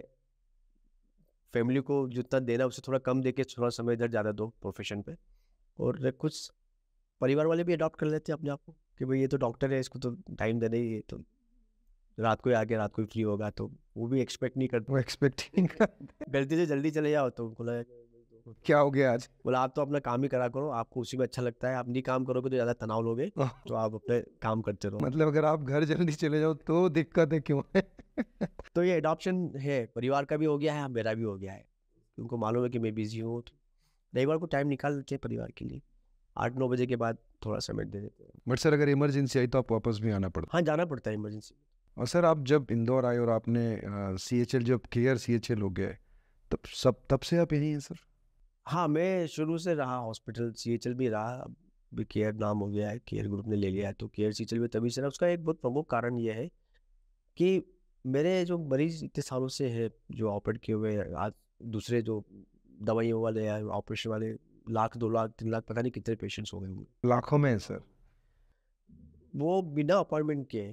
फैमिली को जितना देना है उससे थोड़ा कम देके थोड़ा समय इधर ज़्यादा दो प्रोफेशन पे। और कुछ परिवार वाले भी अडॉप्ट कर लेते हैं अपने आप को कि भाई ये तो डॉक्टर है, इसको तो टाइम देना ही है, तो रात को ही आके रात को ही फ्री होगा, तो वो भी एक्सपेक्ट नहीं करते। वो एक्सपेक्टिंग गलती से जल्दी चले जाओ तो बोला क्या हो गया आज? बोला आप तो अपना काम ही करा करो, आपको उसी में अच्छा लगता है, आप नहीं काम करोगे तो ज़्यादा तनाव लोगे, तो आप अपने काम करते रहो। मतलब अगर आप घर जल्दी चले जाओ तो दिक्कत है क्यों है? तो ये अडॉप्शन है, परिवार का भी हो गया है, मेरा भी हो गया है। उनको मालूम है कि मैं बिजी हूँ, तो रविवार को टाइम निकाल लेते हैं परिवार के लिए। 8-9 बजे के बाद थोड़ा समय दे देते हैं। बट सर अगर इमरजेंसी आई तो आप वापस भी आना पड़ता? हाँ, जाना पड़ता है इमरजेंसी। और सर आप जब इंदौर आए और आपने CHL जब केयर CHL हो गए तब से आप यहीं हैं सर? हाँ, मैं शुरू से रहा हॉस्पिटल, CHL भी रहा, अब केयर नाम हो गया है, केयर ग्रुप ने ले लिया है, तो केयर CHL में तभी से रहा। उसका एक बहुत प्रमुख कारण ये है कि मेरे जो मरीज इतने सालों से है जो ऑपरेट किए हुए हैं, आज दूसरे जो दवाइयों वाले या ऑपरेशन वाले, 1 लाख 2 लाख 3 लाख पता नहीं कितने पेशेंट्स हो गए होंगे। लाखों में है सर। वो बिना अपॉइंटमेंट के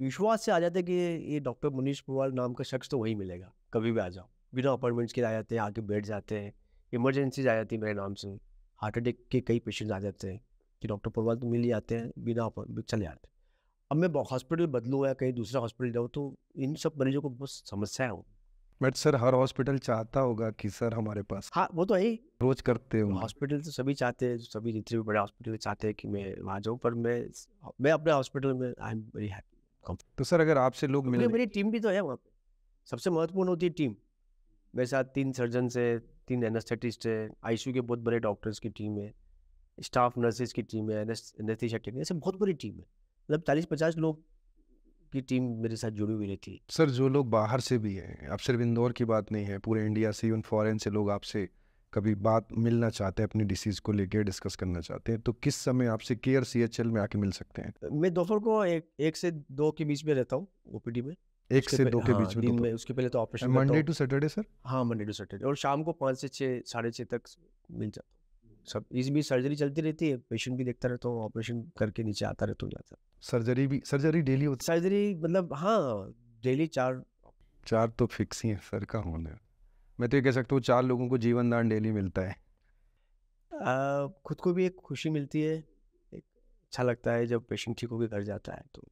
विश्वास से आ जाते हैं कि ये डॉक्टर मनीष पुरवाल नाम का शख्स तो वही मिलेगा, कभी भी आ जाओ। बिना अपॉइंटमेंट्स के आ जाते हैं, आके बैठ जाते हैं। इमरजेंसीज आ जाती है मेरे नाम से, हार्ट अटैक के कई पेशेंट्स आ जाते हैं कि डॉक्टर पुरवाल तो मिल ही आते हैं, बिना अपॉइंटमेंट चले आते हैं। अब मैं हॉस्पिटल बदलूँ या कहीं दूसरा हॉस्पिटल जाऊँ तो इन सब मरीजों को बहुत समस्या है। बट सर हर हॉस्पिटल चाहता होगा कि सर हमारे पास हाँ, वो तो है ही। रोज करते होंगे। हॉस्पिटल तो सभी चाहते हैं, सभी जितने भी बड़े हॉस्पिटल चाहते हैं कि मैं वहाँ जाऊँ, पर मैं अपने हॉस्पिटल में आई एम वेरी हैप्पी। तो सर अगर आपसे लोग क्योंकि मिलने मेरी टीम भी तो है वहाँ पे। सबसे महत्वपूर्ण होती है टीम। मेरे साथ 3 सर्जन है, 3 एनेस्थेटिस्ट है, आईसीयू के बहुत बड़े डॉक्टर्स की टीम है, स्टाफ नर्सेज की टीम है, एनेस्थीसिया टेक्नीशियन, ऐसे बहुत बड़ी टीम है। मतलब 40-50 लोग की टीम मेरे साथ जुड़ी हुई रहती है। सर जो लोग बाहर से भी हैं, अब सिर्फ इंदौर की बात नहीं है, पूरे इंडिया से इवन फॉरेन से लोग आपसे कभी बात मिलना चाहते हैं, अपनी डिसीज़ को लेकर डिस्कस करना चाहते हैं, तो किस समय आपसे केयर CHL में आके मिल सकते हैं? मैं दोपहर को 1 से 2 के बीच में रहता हूँ ओपीडी में। 1 से 2 के हाँ, बीच में दिन दोपहर? में उसके पहले तो ऑपरेशन करता मंडे हूँ। To Saturday sir? हाँ, मंडे टू सैटरडे, और शाम को 5 से 6, साढ़े 6 तक मिल जाता हूँ। सब इस बीच सर्जरी चलती रहती है, पेशेंट भी देखता रहता हूँ, ऑपरेशन करके नीचे आता रहता हूँ, जाता। सर्जरी डेली होती? सर्जरी मतलब हाँ, डेली 4। 4 तो फिक्स ही है सर का होना। मैं तो ये कह सकता हूँ 4 लोगों को जीवन दान डेली मिलता है। खुद को भी एक खुशी मिलती है, एक अच्छा लगता है जब पेशेंट ठीक होकर घर जाता है। तो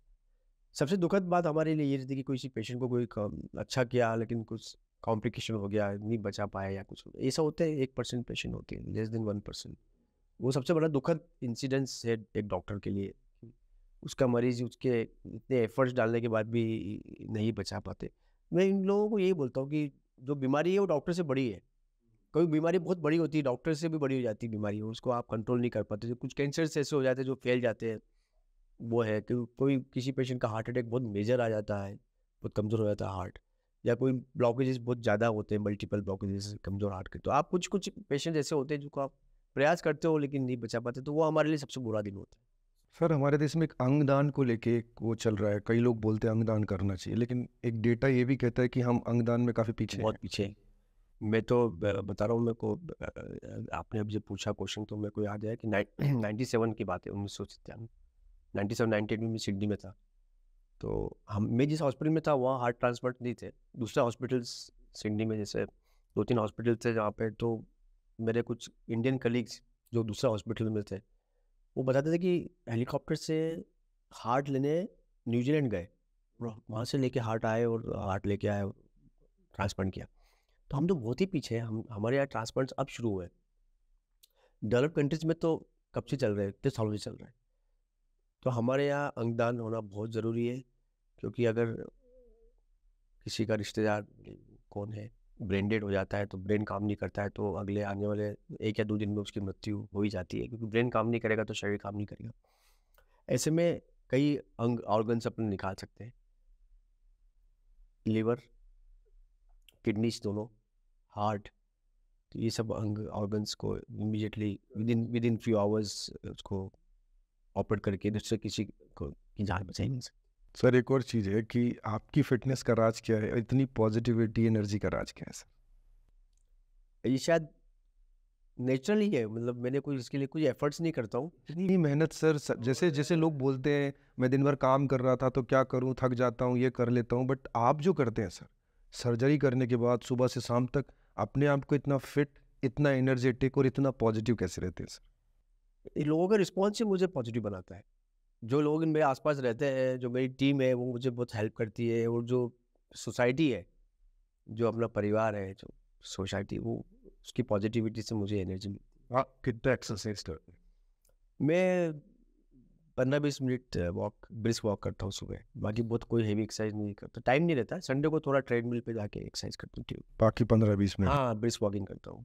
सबसे दुखद बात हमारे लिए ये रहती है कि किसी पेशेंट को कोई अच्छा किया लेकिन कुछ कॉम्प्लिकेशन हो गया, नहीं बचा पाया या कुछ हो गया। ऐसा होता है, 1% पेशेंट होते हैं, लेस देन 1%। वो सबसे बड़ा दुखद इंसिडेंस है एक डॉक्टर के लिए। उसका मरीज उसके इतने एफर्ट्स डालने के बाद भी नहीं बचा पाते। मैं इन लोगों को यही बोलता हूँ कि जो बीमारी है वो डॉक्टर से बड़ी है। कोई बीमारी बहुत बड़ी होती है, डॉक्टर से भी बड़ी हो जाती है बीमारी, उसको आप कंट्रोल नहीं कर पाते। जो कुछ कैंसर्स ऐसे हो जाते हैं जो फैल जाते हैं, वो है कि कोई किसी पेशेंट का हार्ट अटैक बहुत मेजर आ जाता है, बहुत कमज़ोर हो जाता है हार्ट, या कोई ब्लॉकेजेस बहुत ज़्यादा होते हैं, मल्टीपल ब्लॉकेजेस कमज़ोर हार्ट के। तो आप कुछ कुछ पेशेंट ऐसे होते हैं जिनको आप प्रयास करते हो लेकिन नहीं बचा पाते, तो वो हमारे लिए सबसे बुरा दिन होता है। सर हमारे देश में एक अंगदान को लेके एक वो चल रहा है, कई लोग बोलते हैं अंगदान करना चाहिए, लेकिन एक डेटा ये भी कहता है कि हम अंगदान में काफ़ी पीछे बहुत हैं। पीछे हैं। मैं तो बता रहा हूँ, मेरे को आपने अब जब पूछा क्वेश्चन तो मेरे को याद है कि 97 की बात है, 1997, 97-98 में मैं सिडनी में था। तो मैं जिस हॉस्पिटल में था वहाँ हार्ट ट्रांसप्लांट नहीं थे। दूसरे हॉस्पिटल्स सिडनी में जैसे 2-3 हॉस्पिटल थे जहाँ पे, तो मेरे कुछ इंडियन कलीग्स जो दूसरे हॉस्पिटल में थे वो बताते थे कि हेलीकॉप्टर से हार्ट लेने न्यूजीलैंड गए, वहाँ से लेके हार्ट आए और हार्ट लेके आए और ट्रांसप्लांट किया। तो हम तो बहुत ही पीछे हैं। हमारे यहाँ ट्रांसप्लांट्स अब शुरू हुए। डेवलप कंट्रीज में तो कब से चल रहे हैं, इतने सालों से चल रहे हैं। तो हमारे यहाँ अंगदान होना बहुत ज़रूरी है, क्योंकि अगर किसी का रिश्तेदार कौन है ब्रेन डेड हो जाता है, तो ब्रेन काम नहीं करता है, तो अगले आने वाले 1 या 2 दिन में उसकी मृत्यु हो ही जाती है, क्योंकि ब्रेन काम नहीं करेगा तो शरीर काम नहीं करेगा। ऐसे में कई अंग ऑर्गन्स अपने निकाल सकते हैं, लीवर, किडनीज दोनों, हार्ट, तो ये सब अंग ऑर्गन्स को immediately with in few hours उसको ऑपरेट करके दूसरे किसी को की जान बचाई नहीं सकती। सर एक और चीज़ है कि आपकी फिटनेस का राज क्या है, इतनी पॉजिटिविटी एनर्जी का राज क्या है सर? ये शायद नेचुरल ही है, मतलब मैंने कोई इसके लिए कुछ एफर्ट्स नहीं करता हूँ। इतनी मेहनत सर, जैसे जैसे लोग बोलते हैं मैं दिन भर काम कर रहा था तो क्या करूं, थक जाता हूं, ये कर लेता हूं, बट आप जो करते हैं सर, सर्जरी करने के बाद सुबह से शाम तक अपने आप को इतना फिट, इतना एनर्जेटिक और इतना पॉजिटिव कैसे रहते हैं सर? ये लोगों का रिस्पॉन्स ही मुझे पॉजिटिव बनाता है। जो लोग मेरे आसपास रहते हैं, जो मेरी टीम है, वो मुझे बहुत हेल्प करती है, और जो सोसाइटी है, जो अपना परिवार है, जो सोसाइटी, वो उसकी पॉजिटिविटी से मुझे एनर्जी मिलती आप कितना एक्सरसाइज करते हैं? है। मैं 15-20 मिनट ब्रिस्क वॉक करता हूँ सुबह, बाकी बहुत कोई हेवी एक्सरसाइज नहीं करता, टाइम नहीं रहता। संडे को थोड़ा ट्रेडमिल पे जाके एक्सरसाइज करता हूँ। बाकी 15-20 मिनट? हाँ, ब्रिस्क वॉकिंग करता हूँ,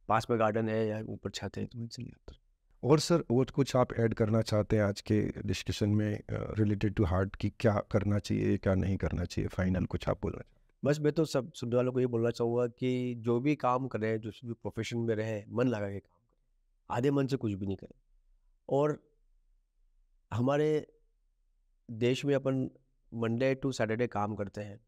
पास में गार्डन है या ऊपर छत है तो मैं चले जाता हूँ। और सर और कुछ आप ऐड करना चाहते हैं आज के डिस्कशन में रिलेटेड टू हार्ट की, क्या करना चाहिए क्या नहीं करना चाहिए, फाइनल कुछ आप बोलना चाहते बस मैं तो सब सुनने वालों को ये बोलना चाहूँगा कि जो भी काम करें, जो भी प्रोफेशन में रहे, मन लगा के काम करें, आधे मन से कुछ भी नहीं करें। और हमारे देश में अपन मंडे टू सैटरडे काम करते हैं,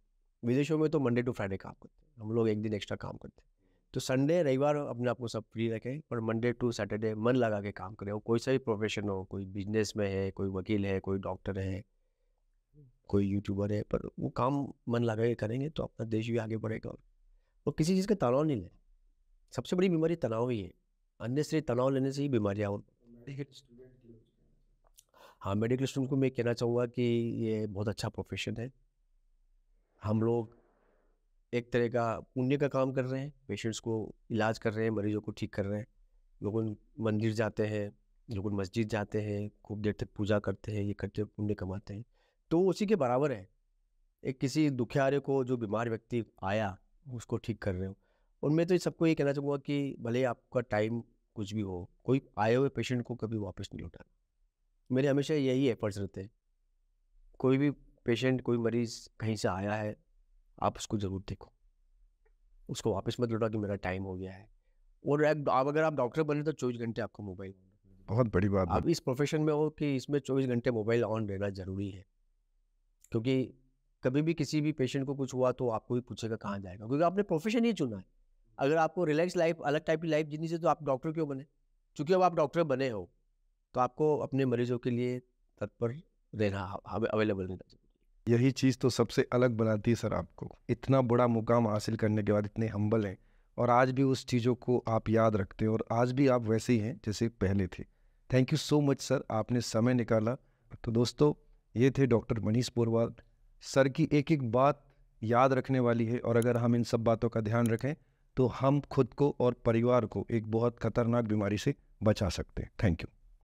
विदेशों में तो मंडे टू फ्राइडे काम करते हैं, हम लोग एक दिन एक्स्ट्रा काम करते हैं। तो संडे रविवार अपने आप को सब फ्री रखें, पर मंडे टू सैटरडे मन लगा के काम करें। वो कोई सा भी प्रोफेशन हो, कोई बिजनेस में है, कोई वकील है, कोई डॉक्टर है, कोई यूट्यूबर है, पर वो काम मन लगा के करेंगे तो अपना देश भी आगे बढ़ेगा। और किसी चीज़ का तनाव नहीं लें, सबसे बड़ी बीमारी तनाव ही है। अननेसेसरी तनाव लेने से ही बीमारियाँ हो। हाँ, मेडिकल स्टूडेंट को मैं कहना चाहूँगा कि ये बहुत अच्छा प्रोफेशन है। हम लोग एक तरह का पुण्य का काम कर रहे हैं, पेशेंट्स को इलाज कर रहे हैं, मरीजों को ठीक कर रहे हैं। लोग मंदिर जाते हैं, लोग मस्जिद जाते हैं, खूब देर तक पूजा करते हैं, ये करते हैं, पुण्य कमाते हैं, तो उसी के बराबर है। एक किसी दुखियारे को, जो बीमार व्यक्ति आया, उसको ठीक कर रहे हो। और मैं तो सबको ये कहना चाहूँगा कि भले आपका टाइम कुछ भी हो, कोई आए हुए पेशेंट को कभी वापस नहीं लौटाना। मेरे हमेशा यही एफर्ट्स रहते हैं। कोई भी पेशेंट, कोई मरीज कहीं से आया है, आप उसको ज़रूर देखो, उसको वापस मत लौटा कि मेरा टाइम हो गया है। और आप अगर आप डॉक्टर बने तो 24 घंटे आपको मोबाइल, बहुत बड़ी बात आप इस प्रोफेशन में हो कि इसमें 24 घंटे मोबाइल ऑन रहना ज़रूरी है। क्योंकि कभी भी किसी भी पेशेंट को कुछ हुआ तो आपको भी पूछेगा कहाँ जाएगा, क्योंकि आपने प्रोफेशन ही चुना है। अगर आपको रिलैक्स लाइफ, अलग टाइप की लाइफ जीनी से, तो आप डॉक्टर क्यों बने? क्योंकि अब आप डॉक्टर बने हो तो आपको अपने मरीजों के लिए तत्पर रहना, अवेलेबल रहना चाहिए। यही चीज़ तो सबसे अलग बनाती है सर आपको। इतना बड़ा मुकाम हासिल करने के बाद इतने हम्बल हैं, और आज भी उस चीज़ों को आप याद रखते हैं, और आज भी आप वैसे ही हैं जैसे पहले थे। Thank you so much sir, आपने समय निकाला। तो दोस्तों, ये थे डॉक्टर मनीष पोरवाल। सर की एक एक बात याद रखने वाली है, और अगर हम इन सब बातों का ध्यान रखें तो हम खुद को और परिवार को एक बहुत खतरनाक बीमारी से बचा सकते हैं। Thank you.